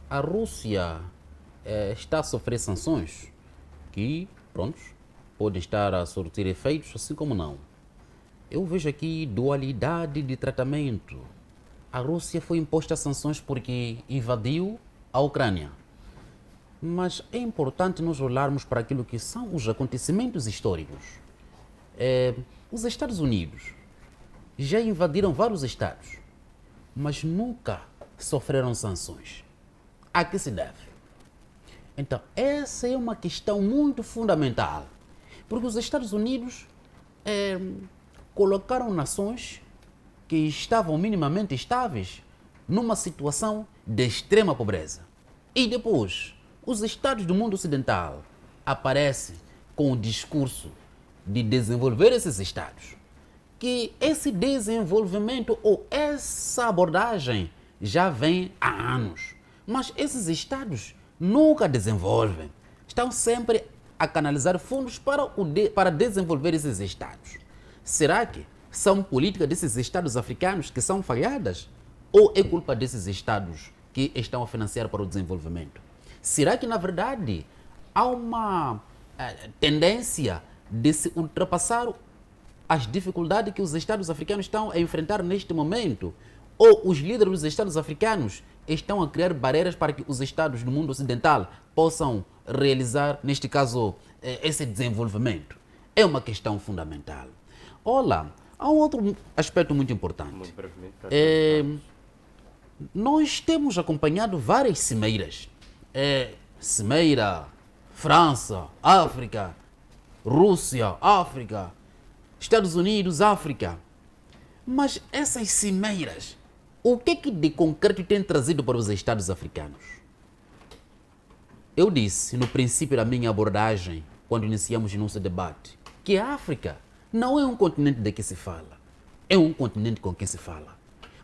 a Rússia está a sofrer sanções que, pronto, podem estar a surtir efeitos, assim como não. Eu vejo aqui dualidade de tratamento. A Rússia foi imposta sanções porque invadiu a Ucrânia. Mas é importante nós olharmos para aquilo que são os acontecimentos históricos. Os Estados Unidos já invadiram vários estados, mas nunca sofreram sanções. A que se deve? Então, essa é uma questão muito fundamental, porque os Estados Unidos colocaram nações que estavam minimamente estáveis numa situação de extrema pobreza. E depois, os estados do mundo ocidental aparecem com o discurso de desenvolver esses estados. Que esse desenvolvimento ou essa abordagem já vem há anos. Mas esses estados nunca desenvolvem. Estão sempre a canalizar fundos para desenvolver esses estados. Será que são políticas desses estados africanos que são falhadas? Ou é culpa desses estados que estão a financiar para o desenvolvimento? Será que, na verdade, há uma tendência de se ultrapassar as dificuldades que os estados africanos estão a enfrentar neste momento? Ou os líderes dos estados africanos estão a criar barreiras para que os estados do mundo ocidental possam realizar, neste caso, esse desenvolvimento? É uma questão fundamental. Olá, há um outro aspecto muito importante. Nós temos acompanhado várias cimeiras. Cimeira, França, África, Rússia, África, Estados Unidos, África. Mas essas cimeiras, o que de concreto tem trazido para os estados africanos? Eu disse no princípio da minha abordagem, quando iniciamos o nosso debate, que a África não é um continente de que se fala, é um continente com quem se fala.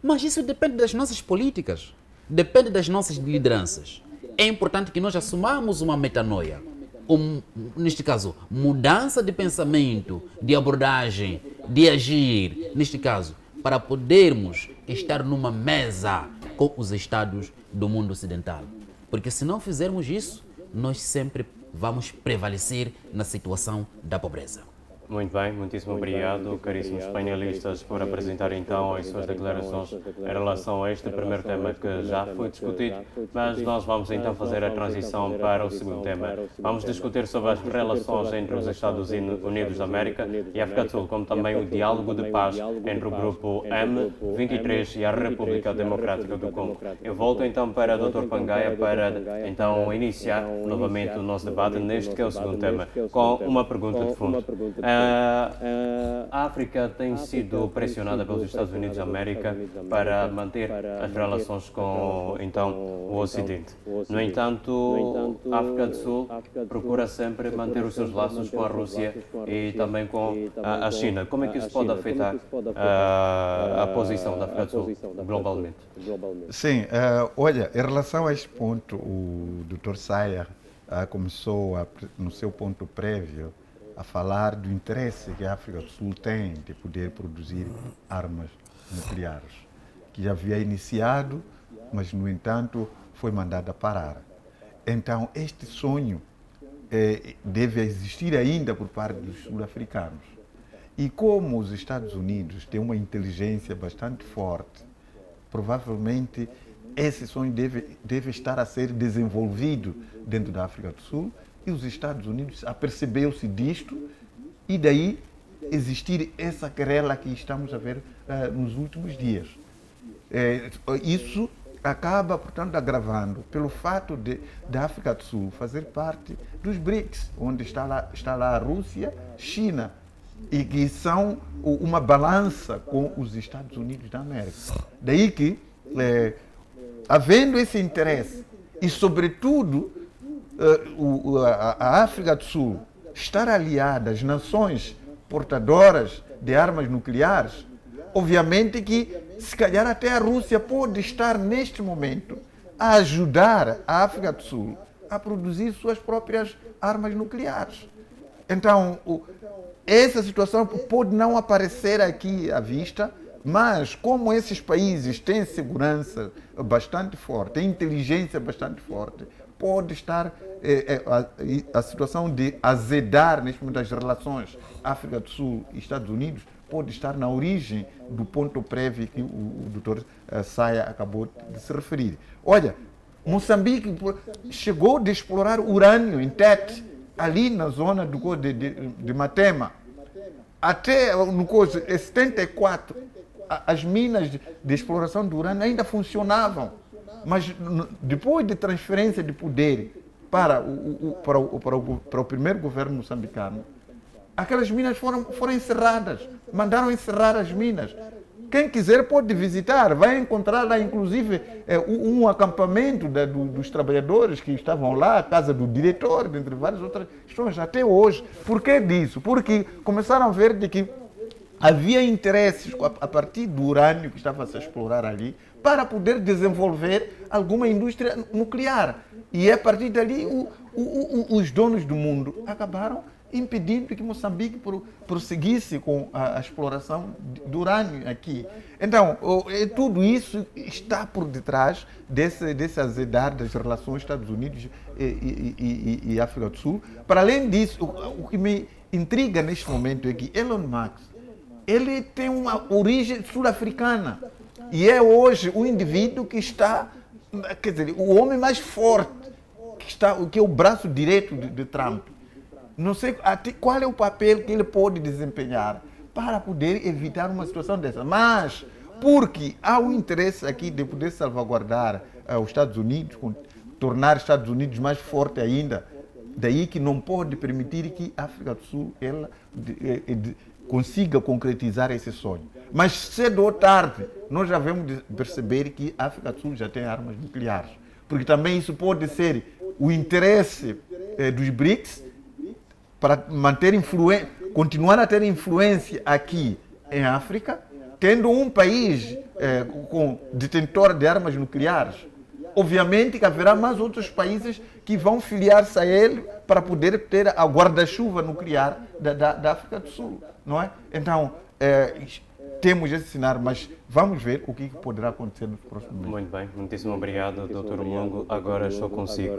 Mas isso depende das nossas políticas, depende das nossas lideranças. É importante que nós assumamos uma metanoia, neste caso, mudança de pensamento, de abordagem, de agir, neste caso, para podermos estar numa mesa com os estados do mundo ocidental. Porque se não fizermos isso, nós sempre vamos prevalecer na situação da pobreza. Muito bem, muitíssimo obrigado, caríssimos painelistas, por apresentar então as suas declarações em relação a este primeiro tema que já foi discutido, mas nós vamos então fazer a transição para o segundo tema. Vamos discutir sobre as relações entre os Estados Unidos da América e a África do Sul, como também o diálogo de paz entre o grupo M23 e a República Democrática do Congo. Eu volto então para o Dr. Pangaia para então iniciar novamente o nosso debate neste que é o segundo tema, com uma pergunta de fundo. A África tem sido pressionada pelos Estados Unidos da América para manter as relações com então, o Ocidente. No entanto, a África do Sul procura sempre manter os seus laços com a Rússia e também com a China. Como é que isso pode afetar a posição da África do Sul globalmente? Sim, olha, em relação a este ponto, o Dr. Sayer começou no seu ponto prévio a falar do interesse que a África do Sul tem de poder produzir armas nucleares, que já havia iniciado, mas, no entanto, foi mandada parar. Então, este sonho deve existir ainda por parte dos sul-africanos. E como os Estados Unidos têm uma inteligência bastante forte, provavelmente esse sonho deve estar a ser desenvolvido dentro da África do Sul, e os Estados Unidos apercebeu-se disto e daí existir essa querela que estamos a ver nos últimos dias. Isso acaba, portanto, agravando pelo fato da África do Sul fazer parte dos BRICS, onde está lá a Rússia, China e que são uma balança com os Estados Unidos da América. Daí que, havendo esse interesse e, sobretudo, a África do Sul estar aliada às nações portadoras de armas nucleares, obviamente que, se calhar, até a Rússia pode estar, neste momento, a ajudar a África do Sul a produzir suas próprias armas nucleares. Então, essa situação pode não aparecer aqui à vista, mas como esses países têm segurança bastante forte, têm inteligência bastante forte, pode estar a situação de azedar neste momento as relações África do Sul e Estados Unidos pode estar na origem do ponto prévio que o Dr. Saia acabou de se referir. Olha, Moçambique chegou a explorar urânio em Tete, ali na zona de Matema. Até no 74, as minas de exploração de urânio ainda funcionavam, mas depois de transferência de poder para o primeiro governo moçambicano, aquelas minas foram encerradas, mandaram encerrar as minas. Quem quiser pode visitar, vai encontrar lá inclusive um acampamento dos trabalhadores que estavam lá, a casa do diretor, dentre várias outras questões, até hoje. Por que disso? Porque começaram a ver de que havia interesses a partir do urânio que estava a se explorar ali para poder desenvolver alguma indústria nuclear. E a partir dali os donos do mundo acabaram impedindo que Moçambique prosseguisse com a exploração do urânio aqui. Então, tudo isso está por detrás desse azedar das relações Estados Unidos e África do Sul. Para além disso, o que me intriga neste momento é que Elon Musk, ele tem uma origem sul-africana e é hoje o indivíduo que está, quer dizer, o homem mais forte, que é o braço direito de Trump. Não sei qual é o papel que ele pode desempenhar para poder evitar uma situação dessa. Mas, porque há o interesse aqui de poder salvaguardar os Estados Unidos, tornar os Estados Unidos mais forte ainda, daí que não pode permitir que a África do Sul ela consiga concretizar esse sonho. Mas cedo ou tarde, nós já vamos perceber que a África do Sul já tem armas nucleares. Porque também isso pode ser o interesse dos BRICS para continuar a ter influência aqui em África, tendo um país com detentor de armas nucleares. Obviamente que haverá mais outros países que vão filiar-se a ele para poder ter a guarda-chuva nuclear da África do Sul, não é? Então, temos esse cenário, mas vamos ver o que poderá acontecer nos próximos meses. Muito bem, muitíssimo obrigado, Dr. Mulungu. Agora estou consigo.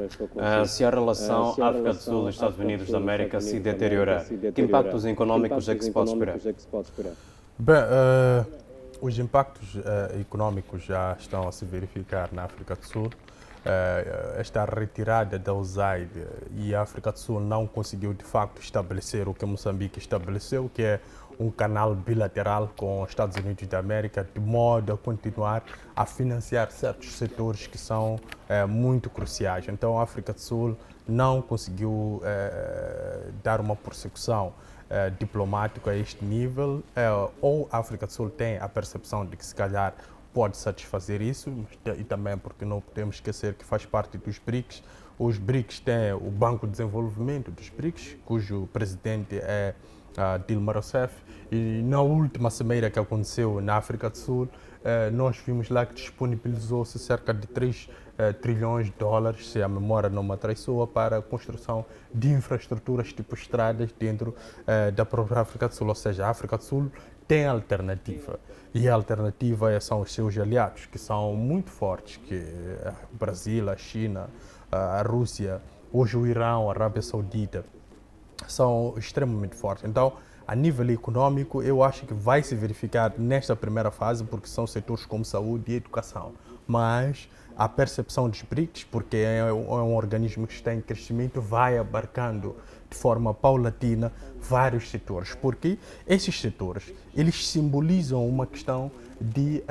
Se a relação África do Sul e Estados Unidos da América se deteriorar, que impactos económicos é que se pode esperar? Bem, os impactos económicos já estão a se verificar na África do Sul. Esta retirada da USAID e a África do Sul não conseguiu de facto estabelecer o que Moçambique estabeleceu, que é um canal bilateral com os Estados Unidos da América, de modo a continuar a financiar certos setores que são muito cruciais. Então a África do Sul não conseguiu dar uma prossecução diplomática a este nível, ou a África do Sul tem a percepção de que se calhar pode satisfazer isso, e também porque não podemos esquecer que faz parte dos BRICS. Os BRICS têm o Banco de Desenvolvimento dos BRICS, cujo presidente é Dilma Rousseff, e na última cimeira que aconteceu na África do Sul, nós vimos lá que disponibilizou-se cerca de 3 trilhões de dólares, se a memória não me atraiçoa, para a construção de infraestruturas tipo estradas dentro da própria África do Sul. Ou seja, a África do Sul tem alternativa, e a alternativa são os seus aliados, que são muito fortes, que o Brasil, a China, a Rússia, hoje o Irão, a Arábia Saudita, são extremamente fortes. Então, a nível econômico, eu acho que vai se verificar nesta primeira fase, porque são setores como saúde e educação. Mas a percepção dos BRICS, porque é um organismo que está em crescimento, vai abarcando de forma paulatina vários setores, porque esses setores, eles simbolizam uma questão de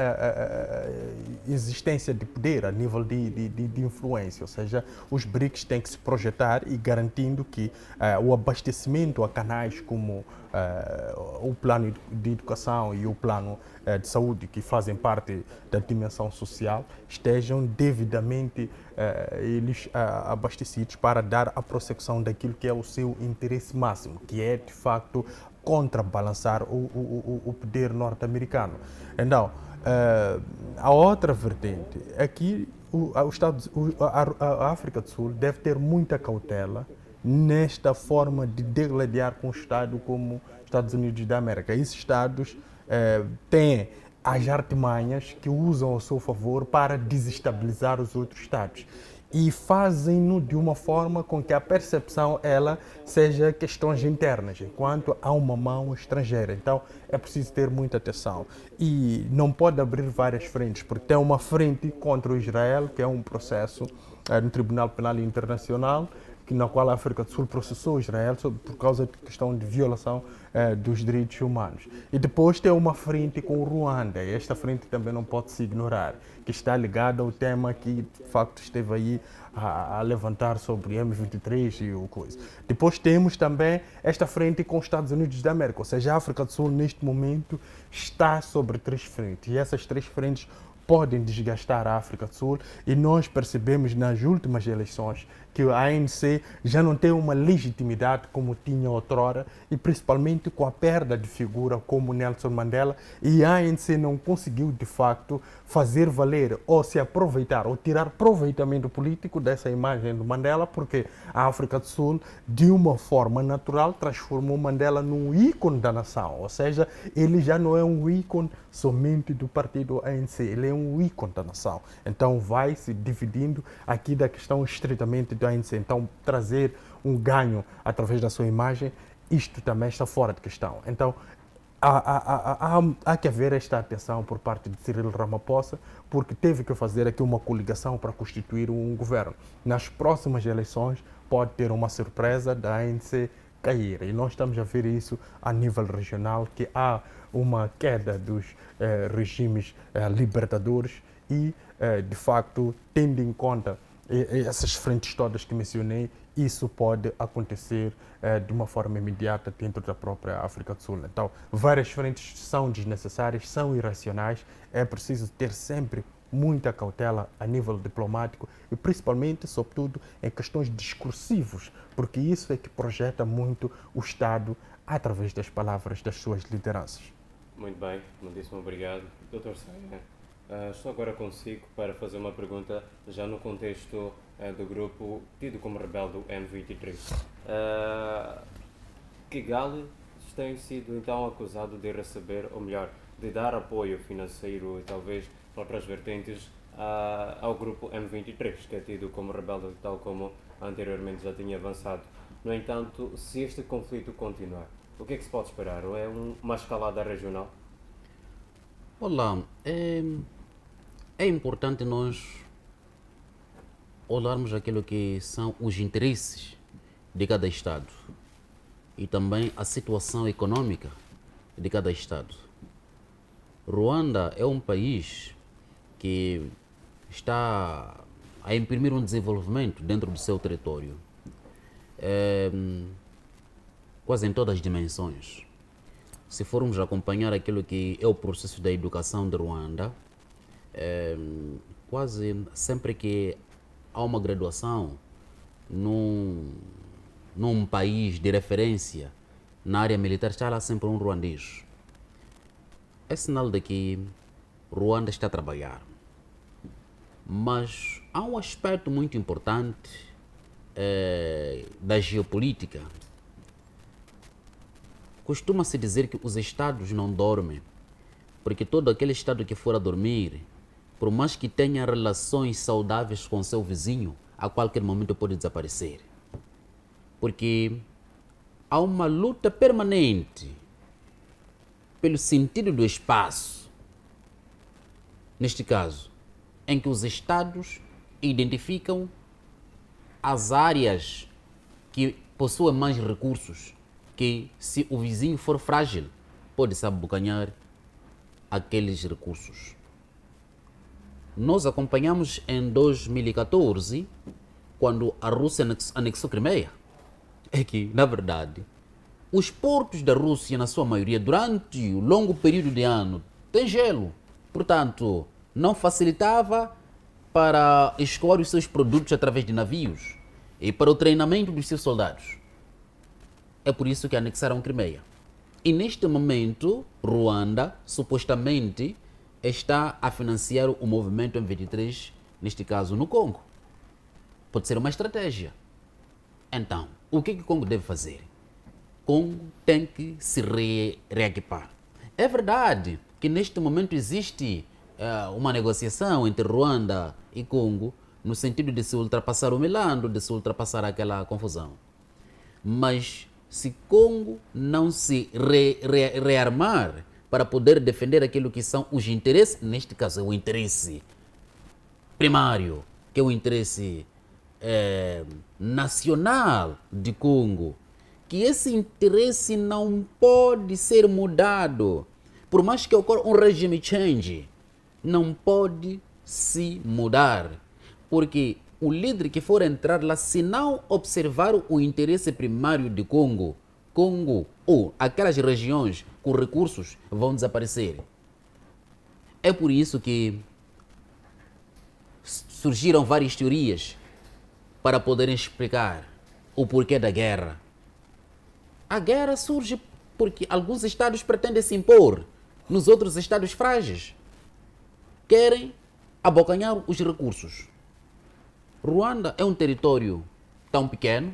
existência de poder, a nível de influência. Ou seja, os BRICS têm que se projetar e garantindo que o abastecimento a canais como o plano de educação e o plano de saúde, que fazem parte da dimensão social, estejam devidamente eles abastecidos para dar a prossecução daquilo que é o seu interesse máximo, que é, de facto, contrabalançar o poder norte-americano. Então, a outra vertente é que a África do Sul deve ter muita cautela nesta forma de degladiar com um Estado como Estados Unidos da América. Esses Estados têm as artimanhas que usam ao seu favor para desestabilizar os outros Estados. E fazem-no de uma forma com que a percepção ela seja questões internas, enquanto há uma mão estrangeira. Então é preciso ter muita atenção. E não pode abrir várias frentes, porque tem uma frente contra o Israel, que é um processo no Tribunal Penal Internacional, na qual a África do Sul processou Israel por causa de questão de violação dos direitos humanos. E depois tem uma frente com o Ruanda, e esta frente também não pode se ignorar, que está ligada ao tema que de facto esteve aí a levantar sobre M23 e o coisa. Depois temos também esta frente com os Estados Unidos da América, ou seja, a África do Sul neste momento está sobre 3 frentes, e essas 3 frentes podem desgastar a África do Sul, e nós percebemos nas últimas eleições que a ANC já não tem uma legitimidade como tinha outrora, e principalmente com a perda de figura como Nelson Mandela, e a ANC não conseguiu de facto fazer valer ou se aproveitar ou tirar proveitamento político dessa imagem do Mandela, porque a África do Sul de uma forma natural transformou Mandela num ícone da nação, ou seja, ele já não é um ícone somente do partido ANC, ele é um ícone da nação. Então vai se dividindo aqui da questão estritamente do ANC. Então trazer um ganho através da sua imagem, isto também está fora de questão. Então há que haver esta atenção por parte de Cyril Ramaphosa, porque teve que fazer aqui uma coligação para constituir um governo. Nas próximas eleições pode ter uma surpresa da ANC cair, e nós estamos a ver isso a nível regional, que há uma queda dos regimes libertadores e, de facto, tendo em conta essas frentes todas que mencionei, isso pode acontecer de uma forma imediata dentro da própria África do Sul. Então, várias frentes são desnecessárias, são irracionais, é preciso ter sempre muita cautela a nível diplomático e principalmente, sobretudo, em questões discursivas, porque isso é que projeta muito o Estado através das palavras das suas lideranças. Muito bem, muitíssimo obrigado. Dr. Saia, estou agora consigo para fazer uma pergunta já no contexto do grupo tido como rebelde M23. Kigali tem sido então acusado de receber, ou melhor, de dar apoio financeiro e talvez outras vertentes ao grupo M23, que é tido como rebelde, tal como anteriormente já tinha avançado. No entanto, se este conflito continuar, o que é que se pode esperar? Ou é uma escalada regional? Olá, é importante nós olharmos aquilo que são os interesses de cada Estado e também a situação econômica de cada Estado. Ruanda é um país que está a imprimir um desenvolvimento dentro do seu território, quase em todas as dimensões. Se formos acompanhar aquilo que é o processo da educação de Ruanda, quase sempre que há uma graduação num país de referência na área militar, está lá sempre um ruandês. É sinal de que Ruanda está a trabalhar. Mas há um aspecto muito importante da geopolítica. Costuma-se dizer que os estados não dormem, porque todo aquele estado que for a dormir, por mais que tenha relações saudáveis com seu vizinho, a qualquer momento pode desaparecer. Porque há uma luta permanente pelo sentido do espaço, neste caso, em que os estados identificam as áreas que possuem mais recursos, que se o vizinho for frágil, pode se abocanhar aqueles recursos. Nós acompanhamos em 2014, quando a Rússia anexou Crimeia, é que, na verdade, os portos da Rússia, na sua maioria, durante o longo período de ano, tem gelo. Portanto, não facilitava para escoar os seus produtos através de navios e para o treinamento dos seus soldados. É por isso que anexaram Crimeia. E neste momento, Ruanda, supostamente, está a financiar o movimento M23, neste caso no Congo. Pode ser uma estratégia. Então, o que o Congo deve fazer? Congo tem que se reequipar. É verdade que neste momento existe uma negociação entre Ruanda e Congo no sentido de se ultrapassar o melando, de se ultrapassar aquela confusão. Mas se Congo não se rearmar para poder defender aquilo que são os interesses, neste caso é o interesse primário, que é o interesse nacional de Congo, que esse interesse não pode ser mudado. Por mais que ocorra um regime change, não pode se mudar. Porque o líder que for entrar lá, se não observar o interesse primário de Congo ou aquelas regiões com recursos vão desaparecer. É por isso que surgiram várias teorias para poderem explicar o porquê da guerra. A guerra surge porque alguns estados pretendem se impor nos outros estados frágeis. Querem abocanhar os recursos. Ruanda é um território tão pequeno,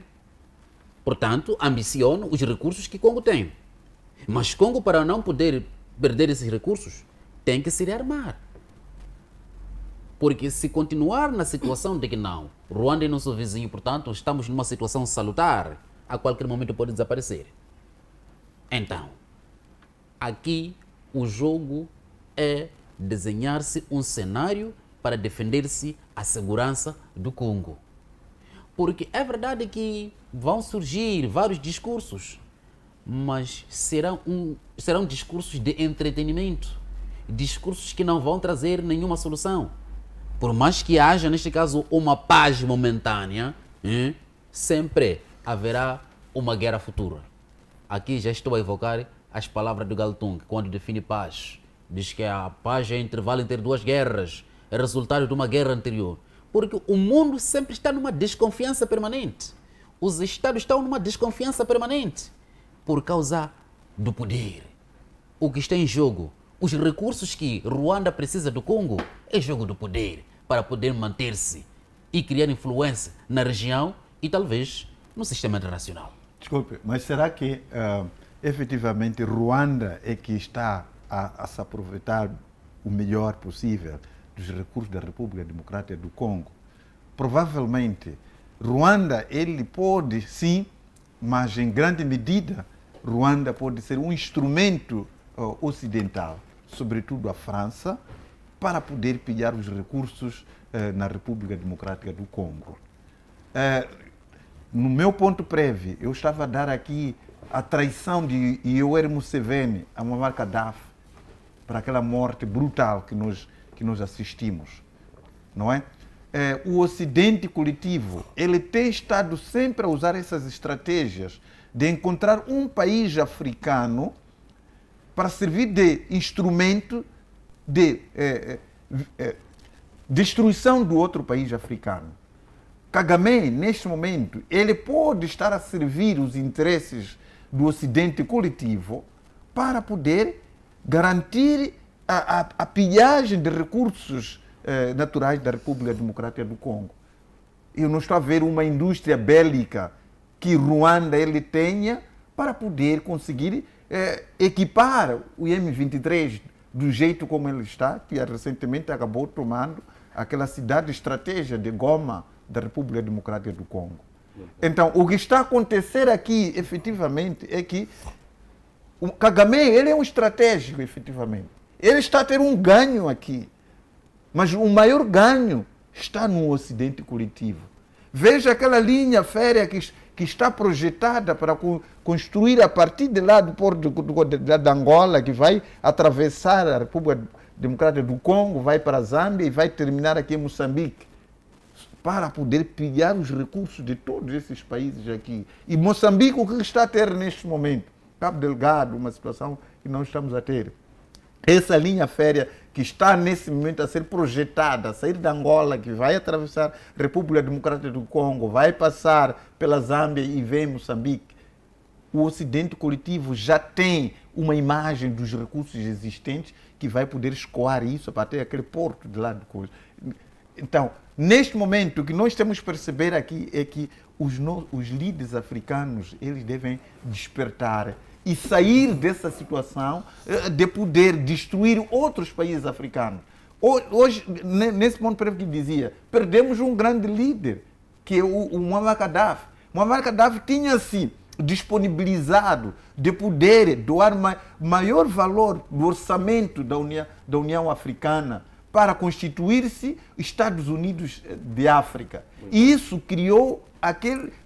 portanto, ambiciona os recursos que Congo tem. Mas Congo, para não poder perder esses recursos, tem que se rearmar. Porque se continuar na situação de que não, Ruanda é nosso vizinho, portanto, estamos numa situação salutar, a qualquer momento pode desaparecer. Então, aqui o jogo é desenhar-se um cenário para defender-se a segurança do Congo. Porque é verdade que vão surgir vários discursos, mas serão discursos de entretenimento, discursos que não vão trazer nenhuma solução. Por mais que haja, neste caso, uma paz momentânea, sempre haverá uma guerra futura. Aqui já estou a evocar as palavras do Galtung, quando define paz. Diz que a paz é intervalo entre duas guerras, é resultado de uma guerra anterior. Porque o mundo sempre está numa desconfiança permanente. Os estados estão numa desconfiança permanente por causa do poder. O que está em jogo, os recursos que Ruanda precisa do Congo, é jogo do poder, para poder manter-se e criar influência na região e talvez no sistema internacional. Desculpe, mas será que efetivamente Ruanda é que está a se aproveitar o melhor possível dos recursos da República Democrática do Congo? Provavelmente, Ruanda, ele pode sim, mas em grande medida, Ruanda pode ser um instrumento ocidental, sobretudo a França, para poder pilhar os recursos na República Democrática do Congo. No meu ponto prévio, eu estava a dar aqui a traição de Yoweri Museveni a Muammar Gaddafi para aquela morte brutal que nós assistimos, não é? O Ocidente coletivo, ele tem estado sempre a usar essas estratégias de encontrar um país africano para servir de instrumento de destruição do outro país africano. Kagame, neste momento, ele pode estar a servir os interesses do Ocidente coletivo para poder garantir a pilhagem de recursos naturais da República Democrática do Congo. Eu não estou a ver uma indústria bélica que Ruanda ele tenha para poder conseguir equipar o M23 do jeito como ele está, que recentemente acabou tomando aquela cidade estratégica de Goma, da República Democrática do Congo. Então, o que está a acontecer aqui, efetivamente, é que o Kagame, ele é um estratégico, efetivamente. Ele está a ter um ganho aqui, mas o maior ganho está no Ocidente coletivo. Veja aquela linha férrea que que está projetada para construir a partir de lá do porto de Angola, que vai atravessar a República Democrática do Congo, vai para a Zâmbia e vai terminar aqui em Moçambique, para poder pilhar os recursos de todos esses países aqui. E Moçambique, o que está a ter neste momento? Cabo Delgado, uma situação que não estamos a ter. Essa linha férrea que está nesse momento a ser projetada, a sair da Angola, que vai atravessar a República Democrática do Congo, vai passar pela Zâmbia e vem Moçambique. O Ocidente coletivo já tem uma imagem dos recursos existentes que vai poder escoar isso para ter aquele porto de lá de coisa. Então, neste momento, o que nós temos que perceber aqui é que os líderes africanos, eles devem despertar e sair dessa situação de poder destruir outros países africanos. Hoje, nesse ponto que dizia, perdemos um grande líder, que é o Muammar Gaddafi. Muammar Gaddafi tinha-se disponibilizado de poder doar maior valor do orçamento da União Africana para constituir-se Estados Unidos de África. E isso criou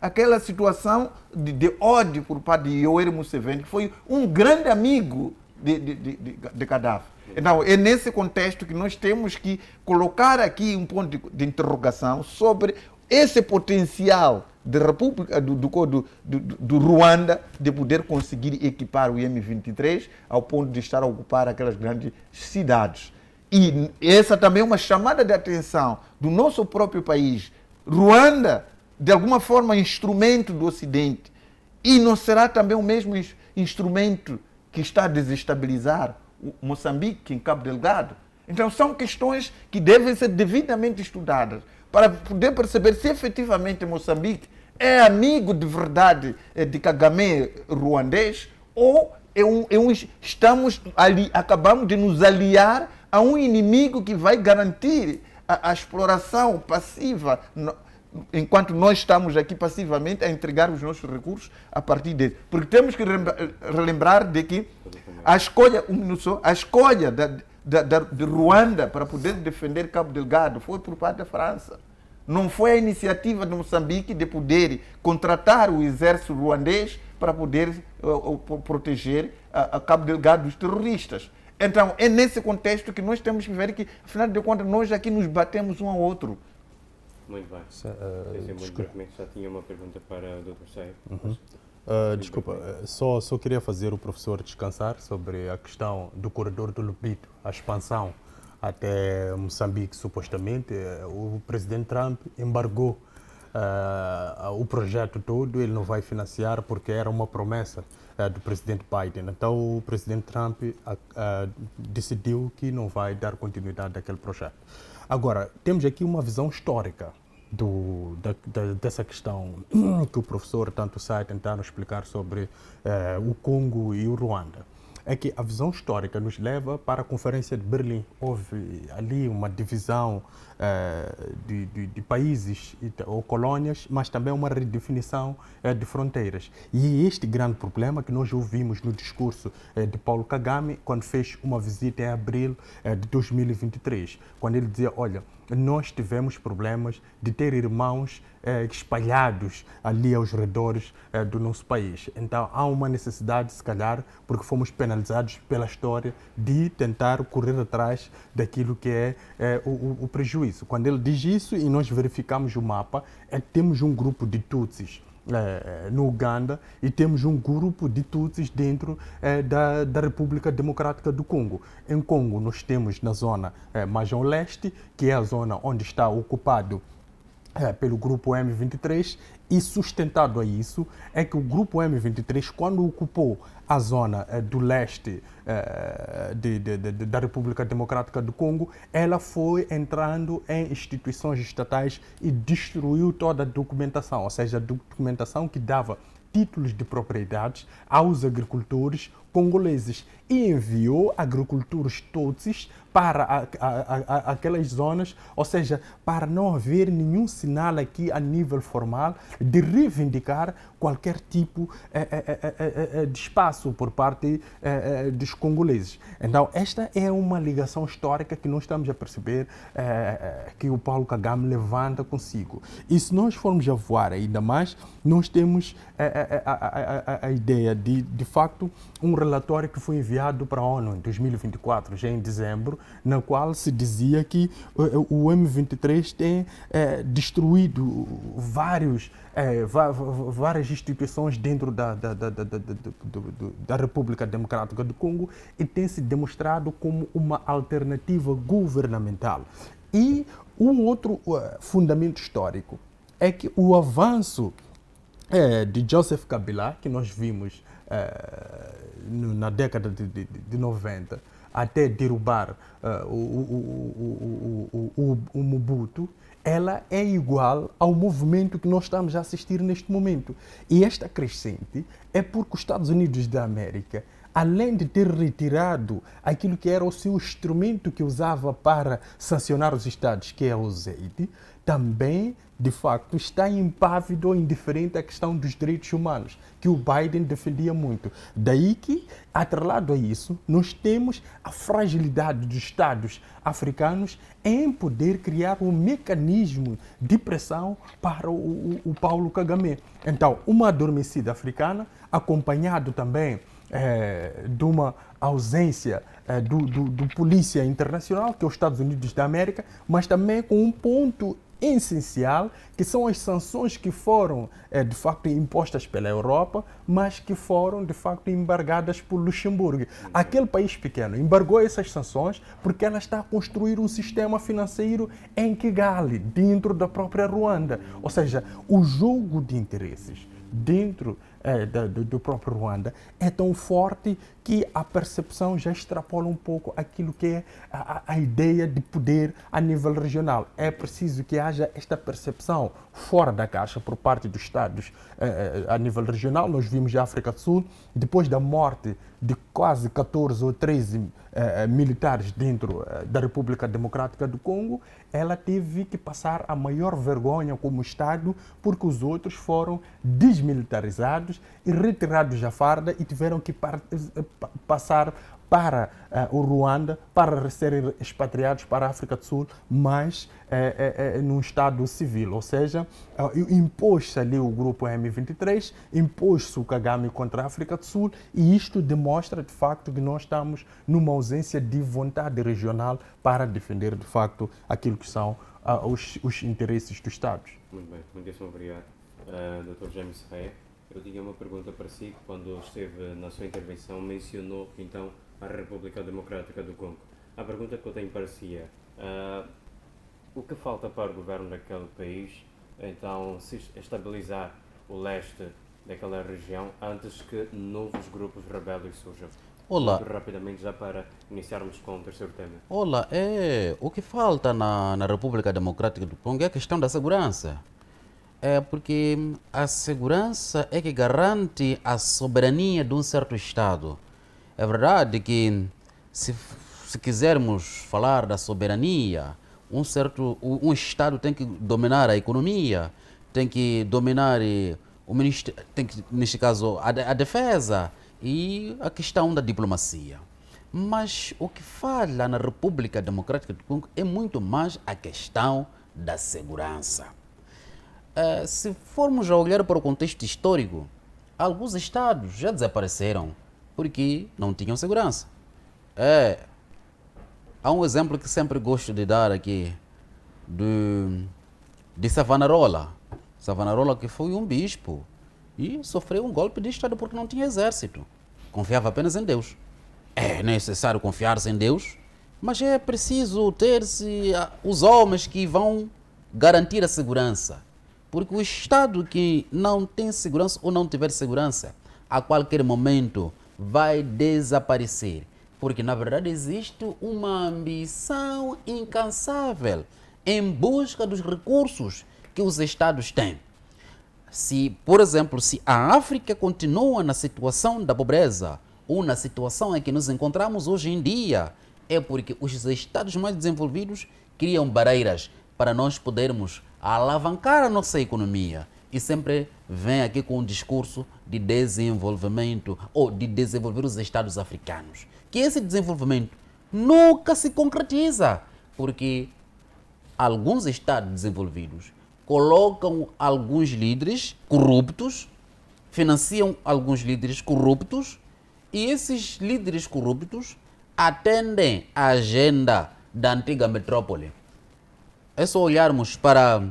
aquela situação de ódio por parte de Yoweri Museveni, que foi um grande amigo de Gaddafi. Então, é nesse contexto que nós temos que colocar aqui um ponto de interrogação sobre esse potencial da República do Ruanda de poder conseguir equipar o M23 ao ponto de estar a ocupar aquelas grandes cidades. E essa também é uma chamada de atenção do nosso próprio país. Ruanda, de alguma forma, é instrumento do Ocidente. E não será também o mesmo instrumento que está a desestabilizar Moçambique, em Cabo Delgado? Então, são questões que devem ser devidamente estudadas para poder perceber se efetivamente Moçambique é amigo de verdade de Kagame ruandês ou estamos ali, acabamos de nos aliar a um inimigo que vai garantir a exploração passiva, enquanto nós estamos aqui passivamente a entregar os nossos recursos a partir dele. Porque temos que relembrar de que a escolha de Ruanda para poder defender Cabo Delgado foi por parte da França. Não foi a iniciativa de Moçambique de poder contratar o exército ruandês para poder proteger a Cabo Delgado dos terroristas. Então, é nesse contexto que nós temos que ver que, afinal de contas, nós aqui nos batemos um ao outro. Muito bem. Já tinha uma pergunta para o Dr. Saia. Desculpa, só queria fazer o professor descansar sobre a questão do corredor do Lobito, a expansão até Moçambique, supostamente. O presidente Trump embargou o projeto todo, ele não vai financiar porque era uma promessa do presidente Biden. Então o presidente Trump decidiu que não vai dar continuidade àquele projeto. Agora, temos aqui uma visão histórica dessa questão que o professor tanto sai tentando explicar sobre o Congo e o Ruanda. É que a visão histórica nos leva para a Conferência de Berlim. Houve ali uma divisão de países ou colônias, mas também uma redefinição de fronteiras. E este grande problema que nós ouvimos no discurso de Paulo Kagame, quando fez uma visita em abril de 2023, quando ele dizia, olha, nós tivemos problemas de ter irmãos espalhados ali aos redores do nosso país. Então há uma necessidade, se calhar, porque fomos penalizados pela história, de tentar correr atrás daquilo que é o prejuízo. Quando ele diz isso e nós verificamos o mapa, temos um grupo de Tutsis no Uganda e temos um grupo de Tutsis dentro da República Democrática do Congo. Em Congo nós temos na zona mais ao leste, que é a zona onde está ocupado pelo grupo M23, e sustentado a isso é que o grupo M23, quando ocupou a zona do leste da República Democrática do Congo, ela foi entrando em instituições estatais e destruiu toda a documentação, ou seja, a documentação que dava títulos de propriedades aos agricultores congoleses e enviou agricultores tutsis para aquelas zonas, ou seja, para não haver nenhum sinal aqui a nível formal de reivindicar qualquer tipo de espaço por parte dos congoleses. Então, esta é uma ligação histórica que nós estamos a perceber que o Paulo Kagame levanta consigo. E se nós formos a voar ainda mais, nós temos a ideia de facto, um relatório que foi enviado para a ONU em 2024, já em dezembro, na qual se dizia que o M23 tem destruído várias instituições dentro da República Democrática do Congo e tem se demonstrado como uma alternativa governamental. E um outro fundamento histórico é que o avanço de Joseph Kabila, que nós vimos na década de 90, até derrubar o Mobutu, ela é igual ao movimento que nós estamos a assistir neste momento. E esta crescente é porque os Estados Unidos da América, além de ter retirado aquilo que era o seu instrumento que usava para sancionar os Estados, que é o ZEID, também, de facto, está impávido ou indiferente à questão dos direitos humanos, que o Biden defendia muito. Daí que, atrelado a isso, nós temos a fragilidade dos Estados africanos em poder criar um mecanismo de pressão para o Paulo Kagame. Então, uma adormecida africana, acompanhado também de uma ausência do polícia internacional, que é os Estados Unidos da América, mas também com um ponto essencial, que são as sanções que foram, de facto, impostas pela Europa, mas que foram, de facto, embargadas por Luxemburgo. Aquele país pequeno embargou essas sanções porque ela está a construir um sistema financeiro em Kigali, dentro da própria Ruanda. Ou seja, o jogo de interesses dentro do próprio Ruanda é tão forte que a percepção já extrapola um pouco aquilo que é a ideia de poder a nível regional. É preciso que haja esta percepção fora da caixa por parte dos Estados a nível regional. Nós vimos a África do Sul, depois da morte de quase 14 ou 13 militares dentro da República Democrática do Congo, ela teve que passar a maior vergonha como Estado, porque os outros foram desmilitarizados e retirados da farda e tiveram que passar para o Ruanda para serem expatriados para a África do Sul, mas num estado civil. Ou seja, impôs-se ali o grupo M23, impôs-se o Kagame contra a África do Sul e isto demonstra de facto que nós estamos numa ausência de vontade regional para defender de facto aquilo que são os interesses dos Estados. Muito bem, muitíssimo obrigado. Dr. James Ferreira, eu tinha uma pergunta para si. Quando esteve na sua intervenção, mencionou então a República Democrática do Congo. A pergunta que eu tenho para si é: o que falta para o governo daquele país então se estabilizar o leste daquela região antes que novos grupos rebeldes surjam? Olá. Muito rapidamente, já para iniciarmos com o terceiro tema. Olá, o que falta na República Democrática do Congo é a questão da segurança. Porque a segurança é que garante a soberania de um certo Estado. É verdade que se quisermos falar da soberania, um Estado tem que dominar a economia, tem que dominar neste caso a defesa e a questão da diplomacia. Mas o que falha na República Democrática do Congo é muito mais a questão da segurança. Se formos a olhar para o contexto histórico, alguns estados já desapareceram porque não tinham segurança. Há um exemplo que sempre gosto de dar aqui de Savonarola. Savonarola, que foi um bispo e sofreu um golpe de Estado porque não tinha exército. Confiava apenas em Deus. É necessário confiar-se em Deus, mas é preciso ter-se os homens que vão garantir a segurança. Porque o Estado que não tem segurança ou não tiver segurança, a qualquer momento vai desaparecer. Porque, na verdade, existe uma ambição incansável em busca dos recursos que os Estados têm. Se, por exemplo, se a África continua na situação da pobreza, ou na situação em que nos encontramos hoje em dia, é porque os estados mais desenvolvidos criam barreiras para nós podermos alavancar a nossa economia. E sempre vem aqui com um discurso de desenvolvimento ou de desenvolver os estados africanos. Que esse desenvolvimento nunca se concretiza, porque alguns estados desenvolvidos colocam alguns líderes corruptos, financiam alguns líderes corruptos, e esses líderes corruptos atendem à agenda da antiga metrópole. É só olharmos para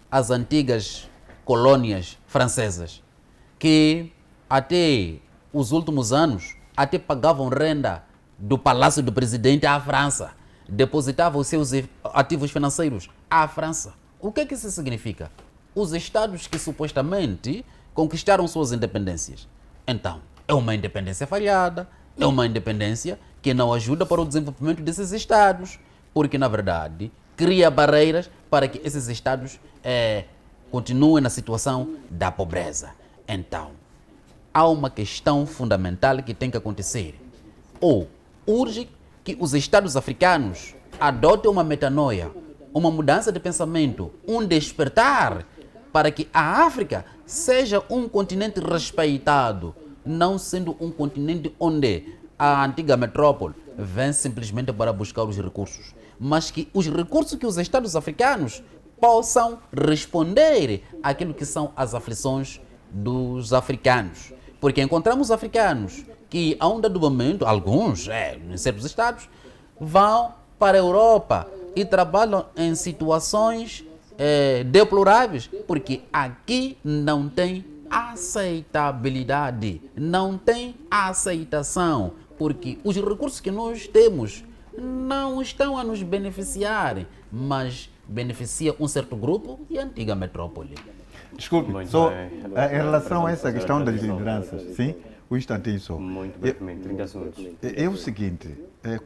as antigas colônias francesas, que até os últimos anos até pagavam renda do Palácio do Presidente à França, depositavam os seus ativos financeiros à França. O que é que isso significa? Os estados que supostamente conquistaram suas independências. Então, é uma independência falhada, é uma independência que não ajuda para o desenvolvimento desses estados, porque, na verdade, cria barreiras para que esses estados continuem na situação da pobreza. Então, há uma questão fundamental que tem que acontecer. Ou urge que os estados africanos adotem uma metanoia, uma mudança de pensamento, um despertar, para que a África seja um continente respeitado, não sendo um continente onde a antiga metrópole vem simplesmente para buscar os recursos, mas que os recursos que os estados africanos possam responder àquilo que são as aflições dos africanos. Porque encontramos africanos que, a um dado momento, alguns, em certos estados, vão para a Europa e trabalham em situações deploráveis, porque aqui não tem aceitabilidade, não tem aceitação, porque os recursos que nós temos não estão a nos beneficiar, mas beneficia um certo grupo e a antiga metrópole. Desculpe, só em relação a essa questão das lideranças, sim? Um instantinho só. Muito brevemente, 30 segundos. É o seguinte,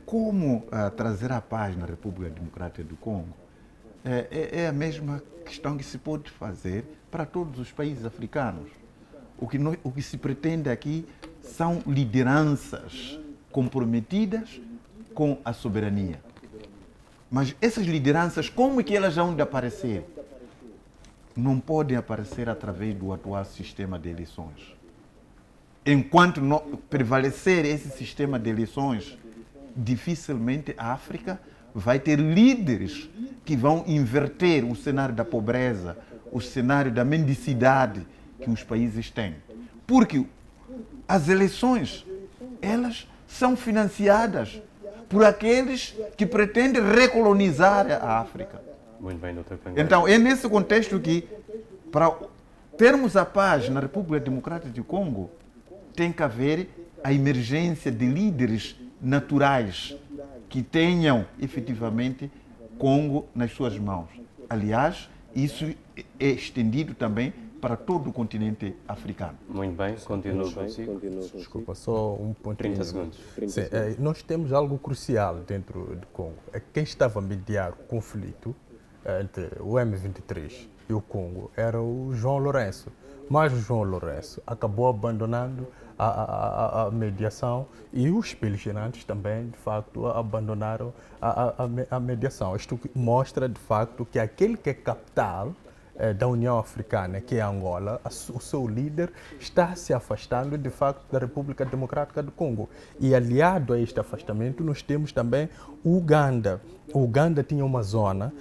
como trazer a paz na República Democrática do Congo é a mesma questão que se pode fazer para todos os países africanos. O que se pretende aqui são lideranças comprometidas com a soberania. Mas essas lideranças, como é que elas vão de aparecer? Não podem aparecer através do atual sistema de eleições. Enquanto não prevalecer esse sistema de eleições, dificilmente a África vai ter líderes que vão inverter o cenário da pobreza, o cenário da mendicidade que os países têm. Porque as eleições, elas são financiadas por aqueles que pretendem recolonizar a África. Muito bem, Dr. Pangai. Então, é nesse contexto que, para termos a paz na República Democrática do Congo, tem que haver a emergência de líderes naturais que tenham efetivamente Congo nas suas mãos. Aliás, isso é estendido também para todo o continente africano. Muito bem, continuo consigo. Desculpa, só um pontinho. 30 segundos. Sim, nós temos algo crucial dentro do Congo. Quem estava a mediar o conflito entre o M23 e o Congo era o João Lourenço. Mas o João Lourenço acabou abandonando a mediação e os beligerantes também, de facto, abandonaram a mediação. Isto mostra, de facto, que aquele que é capital da União Africana, que é Angola, o seu líder está se afastando, de facto, da República Democrática do Congo. E aliado a este afastamento, nós temos também o Uganda. O Uganda tinha uma zona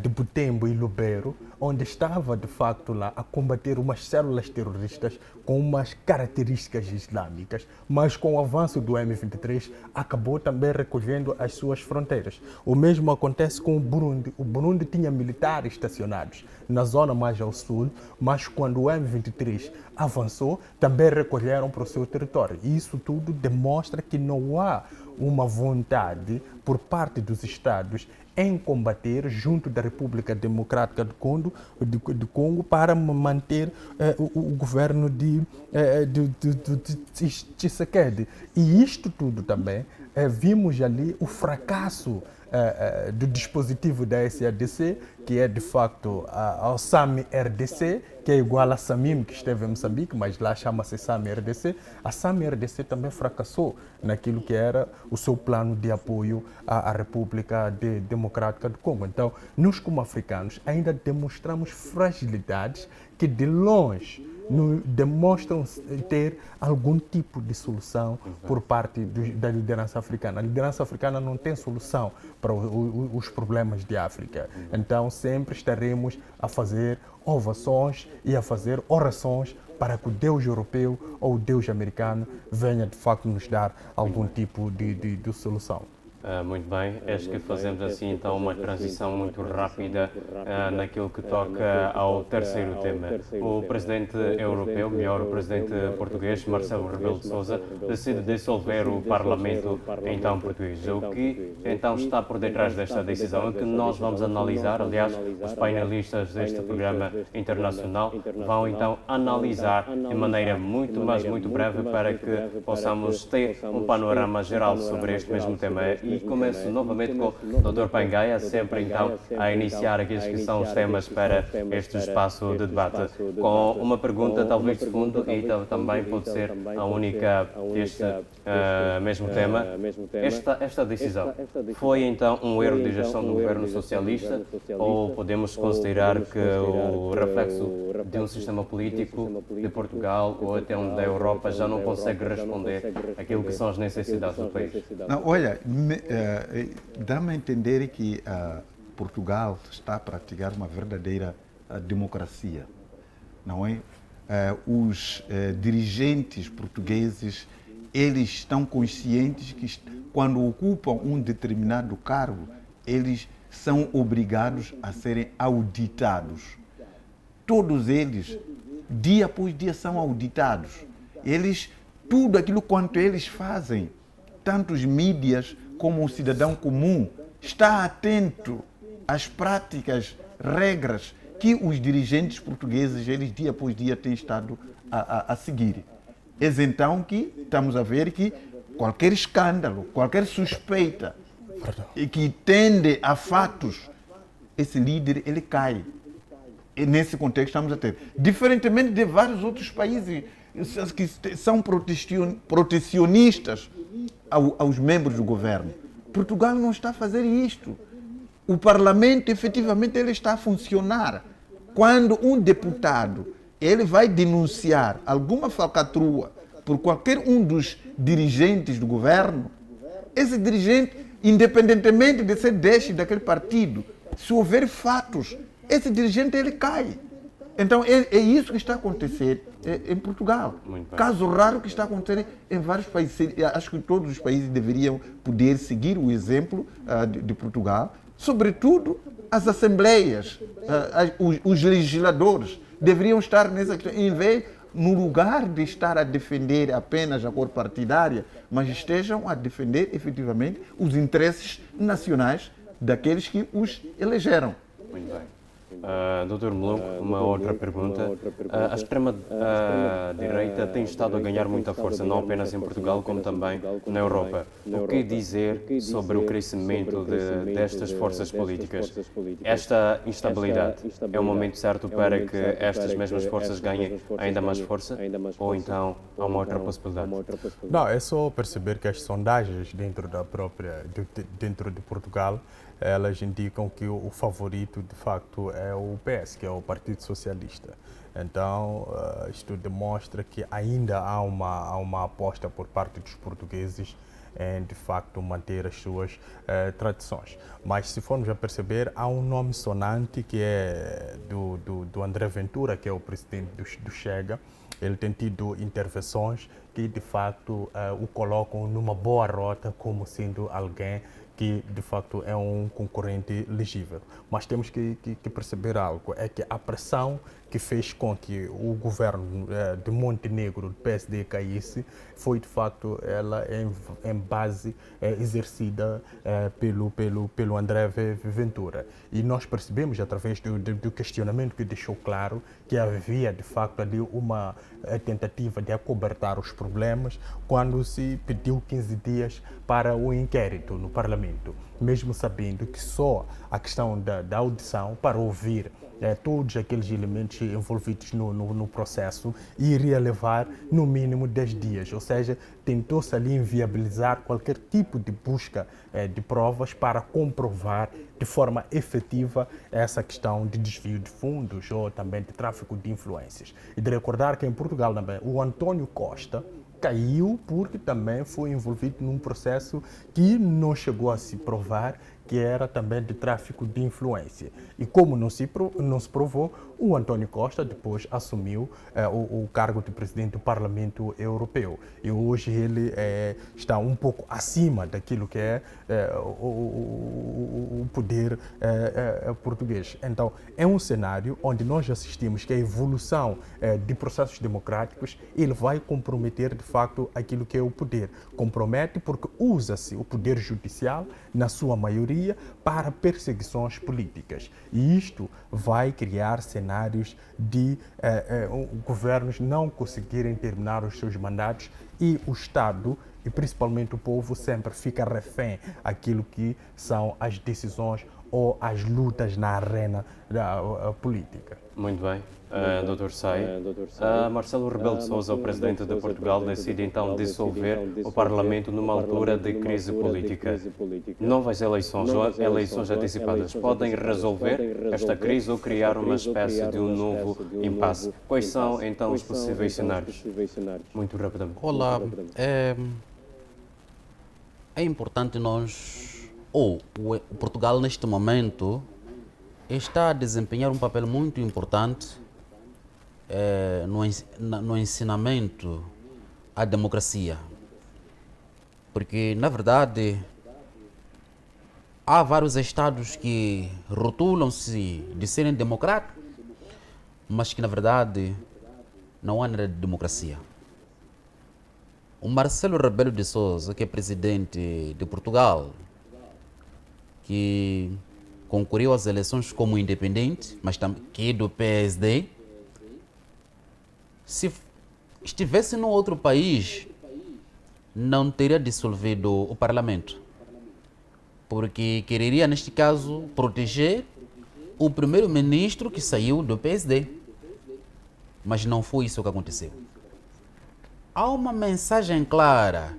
de Butembo e Lubero, onde estava, de facto, lá a combater umas células terroristas com umas características islâmicas, mas com o avanço do M23 acabou também recolhendo as suas fronteiras. O mesmo acontece com o Burundi. O Burundi tinha militares estacionados na zona mais ao sul, mas quando o M23 avançou, também recolheram para o seu território. E isso tudo demonstra que não há uma vontade por parte dos Estados em combater junto da República Democrática do Congo para manter o governo de Tshisekedi. E isto tudo também vimos ali o fracasso do dispositivo da SADC, que é de facto ao SAMI-RDC, que é igual a SAMIM, que esteve em Moçambique, mas lá chama-se SAMI-RDC. A SAMI-RDC também fracassou naquilo que era o seu plano de apoio à República Democrática do Congo. Então, nós como africanos ainda demonstramos fragilidades que de longe demonstram ter algum tipo de solução por parte da liderança africana. A liderança africana não tem solução para os problemas de África. Então, sempre estaremos a fazer ovações e a fazer orações para que o Deus europeu ou o Deus americano venha, de facto, nos dar algum tipo de solução. Muito bem, acho que fazemos assim então uma transição muito rápida naquilo que toca ao terceiro tema. O presidente europeu, melhor, o presidente português, Marcelo Rebelo de Sousa, decide dissolver o Parlamento então português. O que então está por detrás desta decisão é que nós vamos analisar, aliás, os painelistas deste programa internacional vão então analisar de maneira muito, mas muito breve para que possamos ter um panorama geral sobre este mesmo tema. E começo novamente com o Dr. Pangaia, sempre então a iniciar aqueles que são os temas para este espaço de debate, com uma pergunta talvez de fundo e também pode ser a única deste mesmo tema. Esta decisão foi então um erro de gestão do governo socialista ou podemos considerar que o reflexo de um sistema político de Portugal ou até um da Europa já não consegue responder àquilo que são as necessidades do país? Não, olha, dá-me a entender que Portugal está a praticar uma verdadeira democracia, não é? Os dirigentes portugueses, eles estão conscientes que quando ocupam um determinado cargo, eles são obrigados a serem auditados. Todos eles, dia após dia, são auditados. Tudo aquilo quanto eles fazem, tanto os mídias como o cidadão comum, está atento às práticas, regras que os dirigentes portugueses, eles dia após dia têm estado a seguir. Eis então que estamos a ver que qualquer escândalo, qualquer suspeita e que tende a fatos, esse líder ele cai. E nesse contexto estamos a ter. Diferentemente de vários outros países que são protecionistas aos membros do governo. Portugal não está a fazer isto. O Parlamento, efetivamente, ele está a funcionar. Quando um deputado ele vai denunciar alguma falcatrua por qualquer um dos dirigentes do governo, esse dirigente, independentemente de ser deste daquele partido, se houver fatos, esse dirigente ele cai. Então é isso que está a acontecer em Portugal. Caso raro que está a acontecer em vários países. Acho que todos os países deveriam poder seguir o exemplo de Portugal. Sobretudo as assembleias, os legisladores deveriam estar nessa questão, em vez, no lugar de estar a defender apenas a cor partidária, mas estejam a defender efetivamente os interesses nacionais daqueles que os elegeram. Muito bem. Dr. Molongo, uma outra pergunta. A extrema-direita tem estado a ganhar muita força, não apenas em Portugal, como também na Europa. O que dizer sobre o crescimento destas forças políticas? Esta instabilidade é o momento certo para que estas mesmas forças ganhem ainda mais força? Ou então há uma outra possibilidade? Não, é só perceber que as sondagens dentro de Portugal, elas indicam que o favorito, de facto, é o PS, que é o Partido Socialista. Então, isto demonstra que ainda há uma aposta por parte dos portugueses em, de facto, manter as suas tradições. Mas, se formos a perceber, há um nome sonante que é do André Ventura, que é o presidente do Chega. Ele tem tido intervenções que, de facto, o colocam numa boa rota como sendo alguém que, de facto, é um concorrente legível. Mas temos que perceber algo, é que a pressão que fez com que o governo de Montenegro, do PSD, caísse, foi, de facto, ela em base exercida pelo André Ventura. E nós percebemos, através do questionamento que deixou claro, que havia, de facto, ali uma tentativa de acobertar os problemas quando se pediu 15 dias para o inquérito no Parlamento, mesmo sabendo que só a questão da audição para ouvir todos aqueles elementos envolvidos no processo iria levar no mínimo 10 dias, ou seja, tentou-se ali inviabilizar qualquer tipo de busca de provas para comprovar de forma efetiva essa questão de desvio de fundos ou também de tráfico de influências. E de recordar que em Portugal também o António Costa caiu porque também foi envolvido num processo que não chegou a se provar que era também de tráfico de influência. E como não se provou, o António Costa depois assumiu o cargo de presidente do Parlamento Europeu. E hoje ele está um pouco acima daquilo que é o poder português. Então, é um cenário onde nós assistimos que a evolução de processos democráticos ele vai comprometer, de facto, aquilo que é o poder. Compromete porque usa-se o poder judicial, na sua maioria, para perseguições políticas. E isto vai criar cenários de governos não conseguirem terminar os seus mandatos e o Estado, e principalmente o povo, sempre fica refém àquilo que são as decisões ou as lutas na arena da política. Muito bem, Dr. Sai. Marcelo Rebelo de Sousa, o presidente de Portugal, decide então dissolver o Parlamento numa altura de crise política. Novas eleições ou eleições antecipadas podem resolver esta crise ou criar uma espécie de um novo impasse. Quais são então os possíveis cenários? Muito rapidamente. Olá, é importante o Portugal neste momento está a desempenhar um papel muito importante no ensinamento à democracia. Porque, na verdade, há vários estados que rotulam-se de serem democráticos, mas que, na verdade, não há nada de democracia. O Marcelo Rebelo de Sousa, que é presidente de Portugal, que concorreu às eleições como independente, mas que é do PSD, se estivesse num outro país, não teria dissolvido o Parlamento, porque quereria, neste caso, proteger o primeiro-ministro que saiu do PSD. Mas não foi isso que aconteceu. Há uma mensagem clara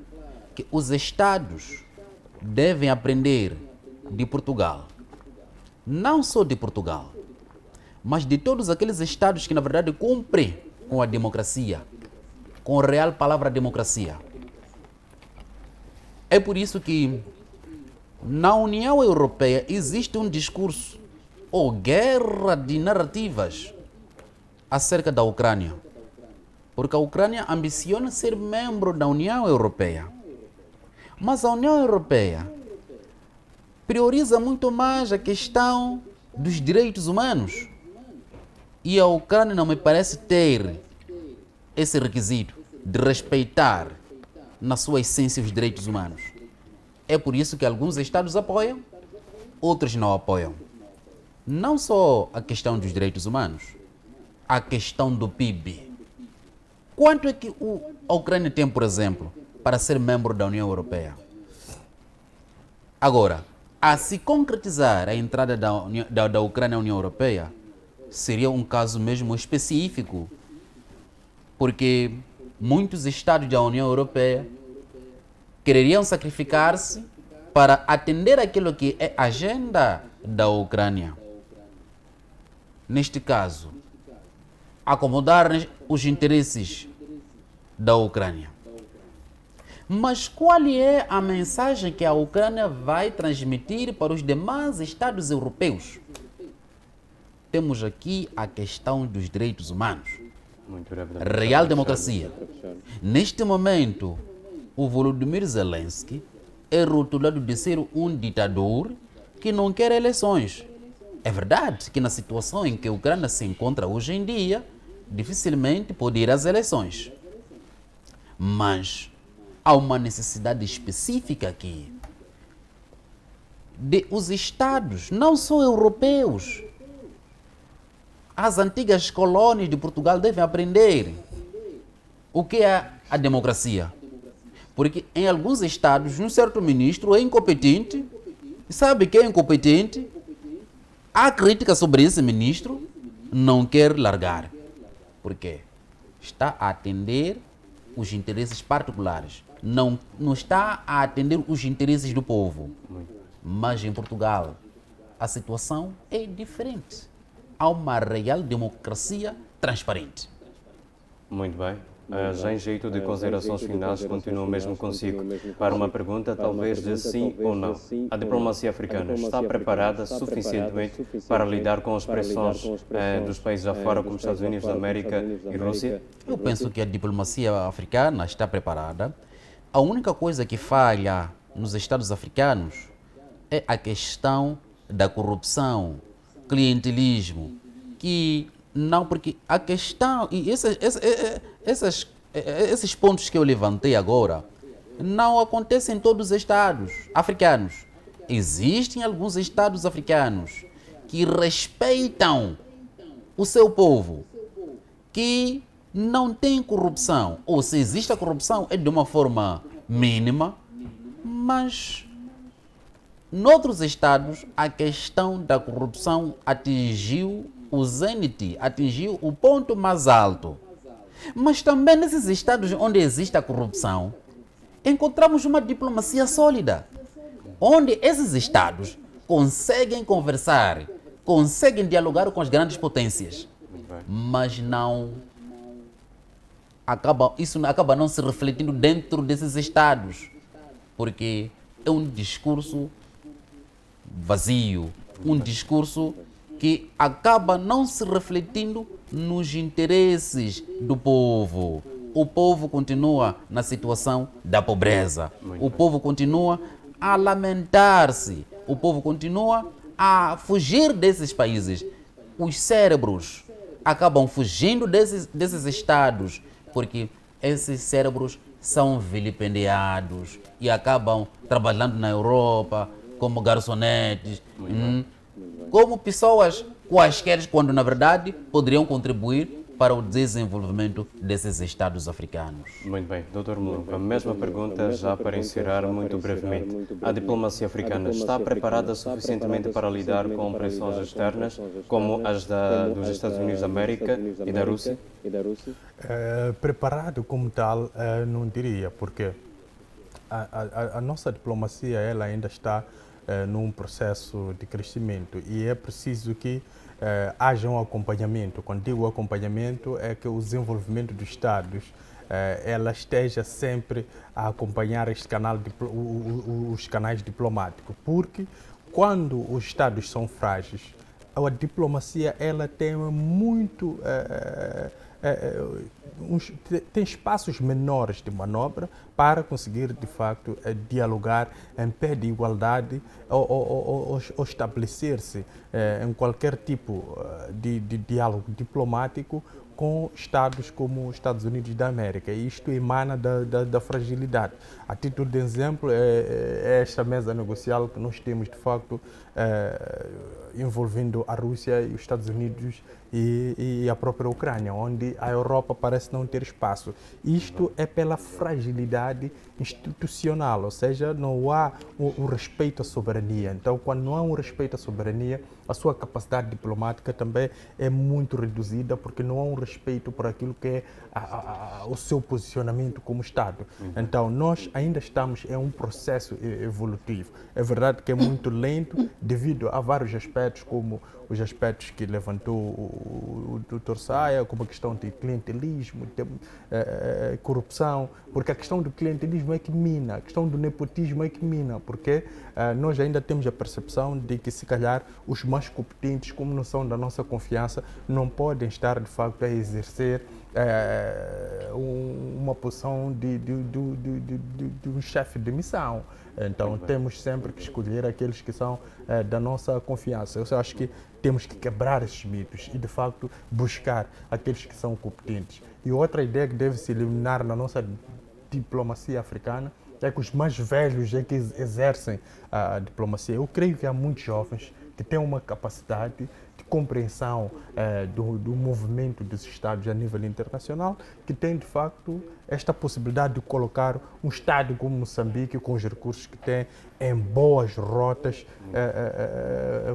que os Estados devem aprender de Portugal. Não só de Portugal, mas de todos aqueles Estados que, na verdade, cumprem com a democracia, com a real palavra democracia. É por isso que na União Europeia existe um discurso ou guerra de narrativas acerca da Ucrânia. Porque a Ucrânia ambiciona ser membro da União Europeia. Mas a União Europeia prioriza muito mais a questão dos direitos humanos. E a Ucrânia não me parece ter esse requisito de respeitar na sua essência os direitos humanos. É por isso que alguns estados apoiam, outros não apoiam. Não só a questão dos direitos humanos, a questão do PIB. Quanto é que a Ucrânia tem, por exemplo, para ser membro da União Europeia? Agora, a se concretizar a entrada da Ucrânia na União Europeia, seria um caso mesmo específico, porque muitos estados da União Europeia quereriam sacrificar-se para atender aquilo que é a agenda da Ucrânia. Neste caso, acomodar os interesses da Ucrânia. Mas qual é a mensagem que a Ucrânia vai transmitir para os demais Estados europeus? Temos aqui a questão dos direitos humanos. Real democracia. Neste momento, o Volodymyr Zelensky é rotulado de ser um ditador que não quer eleições. É verdade que na situação em que a Ucrânia se encontra hoje em dia, dificilmente pode ir às eleições. Mas há uma necessidade específica aqui de os Estados, não só europeus, as antigas colônias de Portugal devem aprender O que é a democracia? Porque em alguns estados, um certo ministro é incompetente, sabe que é incompetente, há crítica sobre esse ministro, não quer largar. Por quê? Está a atender os interesses particulares, não está a atender os interesses do povo. Mas em Portugal, a situação é diferente. Há uma real democracia transparente. Muito bem. Já em jeito de considerações finais, continuo mesmo consigo para uma pergunta, talvez de sim ou não. A diplomacia africana está preparada suficientemente para lidar com as pressões dos países afora, como Estados Unidos da América e Rússia? Eu penso que a diplomacia africana está preparada. A única coisa que falha nos Estados africanos é a questão da corrupção, clientelismo, que não, porque a questão, e esses pontos que eu levantei agora, não acontecem em todos os estados africanos. Existem alguns estados africanos que respeitam o seu povo, que não tem corrupção, ou se existe a corrupção é de uma forma mínima, mas noutros estados a questão da corrupção atingiu o zênite, atingiu o ponto mais alto. Mas também nesses estados onde existe a corrupção, encontramos uma diplomacia sólida, onde esses estados conseguem conversar, conseguem dialogar com as grandes potências, mas isso acaba não se refletindo dentro desses estados, porque é um discurso vazio, um discurso que acaba não se refletindo nos interesses do povo. O povo continua na situação da pobreza. O povo continua a lamentar-se. O povo continua a fugir desses países. Os cérebros acabam fugindo desses estados, porque esses cérebros são vilipendiados e acabam trabalhando na Europa como garçonetes, como pessoas quaisquer, quando na verdade poderiam contribuir para o desenvolvimento desses estados africanos. Muito bem, Dr. Mulungu, a mesma pergunta já para encerrar muito brevemente. A diplomacia africana está preparada suficientemente para lidar com pressões externas, como as dos Estados Unidos da América e da Rússia? Preparado como tal, não diria, porque a nossa diplomacia ela ainda está num processo de crescimento e é preciso que haja um acompanhamento. Quando digo acompanhamento, é que o desenvolvimento dos Estados ela esteja sempre a acompanhar este canal, os canais diplomáticos, porque quando os Estados são frágeis, a diplomacia ela tem muito tem espaços menores de manobra para conseguir, de facto, dialogar em pé de igualdade ou estabelecer-se em qualquer tipo de diálogo diplomático com estados como os Estados Unidos da América. E isto emana da fragilidade. A título de exemplo, é esta mesa negocial que nós temos, de facto, envolvendo a Rússia e os Estados Unidos e a própria Ucrânia, onde a Europa parece não ter espaço. Isto é pela fragilidade institucional, ou seja, não há o respeito à soberania. Então, quando não há um respeito à soberania, a sua capacidade diplomática também é muito reduzida, porque não há um respeito por aquilo que é o seu posicionamento como Estado. Então, nós ainda estamos em um processo evolutivo. É verdade que é muito lento, devido a vários aspectos, como os aspectos que levantou o Dr. Saia, como a questão de clientelismo, de corrupção, porque a questão do clientelismo é que mina, a questão do nepotismo é que mina, porque nós ainda temos a percepção de que, se calhar, os mais competentes, como não são da nossa confiança, não podem estar, de facto, a exercer uma posição de um chefe de missão. Então, temos sempre que escolher aqueles que são da nossa confiança. Eu acho que temos que quebrar esses mitos e, de facto, buscar aqueles que são competentes. E outra ideia que deve se eliminar na nossa diplomacia africana é que os mais velhos é que exercem a diplomacia. Eu creio que há muitos jovens que tem uma capacidade de compreensão do movimento dos Estados a nível internacional, que tem de facto esta possibilidade de colocar um Estado como Moçambique, com os recursos que tem, em boas rotas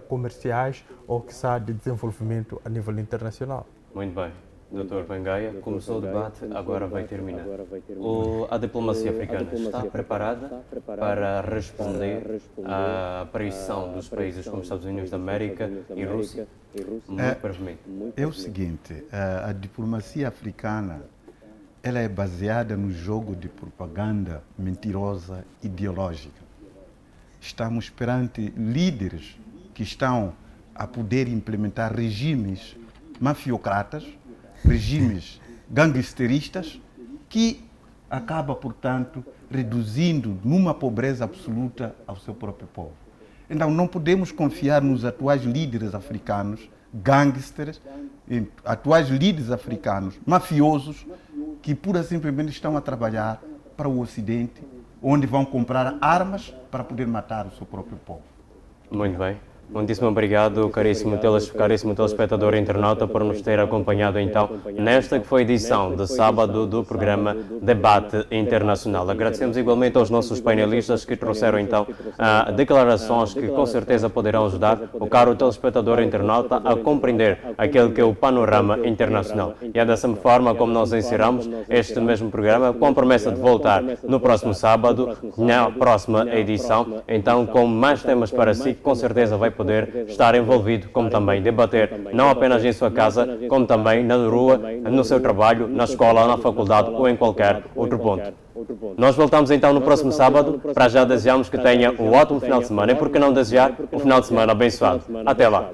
comerciais ou que de desenvolvimento a nível internacional. Muito bem. Dr. Pangaia, começou o debate, agora vai terminar. A diplomacia africana está preparada para responder à aparição dos países como Estados Unidos da América e Rússia? Muito brevemente. É o seguinte, a diplomacia africana ela é baseada no jogo de propaganda mentirosa ideológica. Estamos perante líderes que estão a poder implementar regimes mafiocratas, regimes gangsteristas, que acaba, portanto, reduzindo numa pobreza absoluta ao seu próprio povo. Então, não podemos confiar nos atuais líderes africanos, gangsters, atuais líderes africanos, mafiosos, que pura e simplesmente estão a trabalhar para o Ocidente, onde vão comprar armas para poder matar o seu próprio povo. Muito bem. Muitíssimo obrigado, caríssimo telespectador e internauta, por nos ter acompanhado então nesta que foi a edição de sábado do programa Debate Internacional. Agradecemos igualmente aos nossos painelistas que trouxeram então declarações que com certeza poderão ajudar o caro telespectador e internauta a compreender aquele que é o panorama internacional. E é dessa forma como nós encerramos este mesmo programa, com a promessa de voltar no próximo sábado, na próxima edição, então com mais temas para si, que com certeza vai poder estar envolvido, como também debater, não apenas em sua casa, como também na rua, no seu trabalho, na escola, na faculdade ou em qualquer outro ponto. Nós voltamos então no próximo sábado. Para já desejamos que tenha um ótimo final de semana e por que não desejar um final de semana abençoado. Até lá.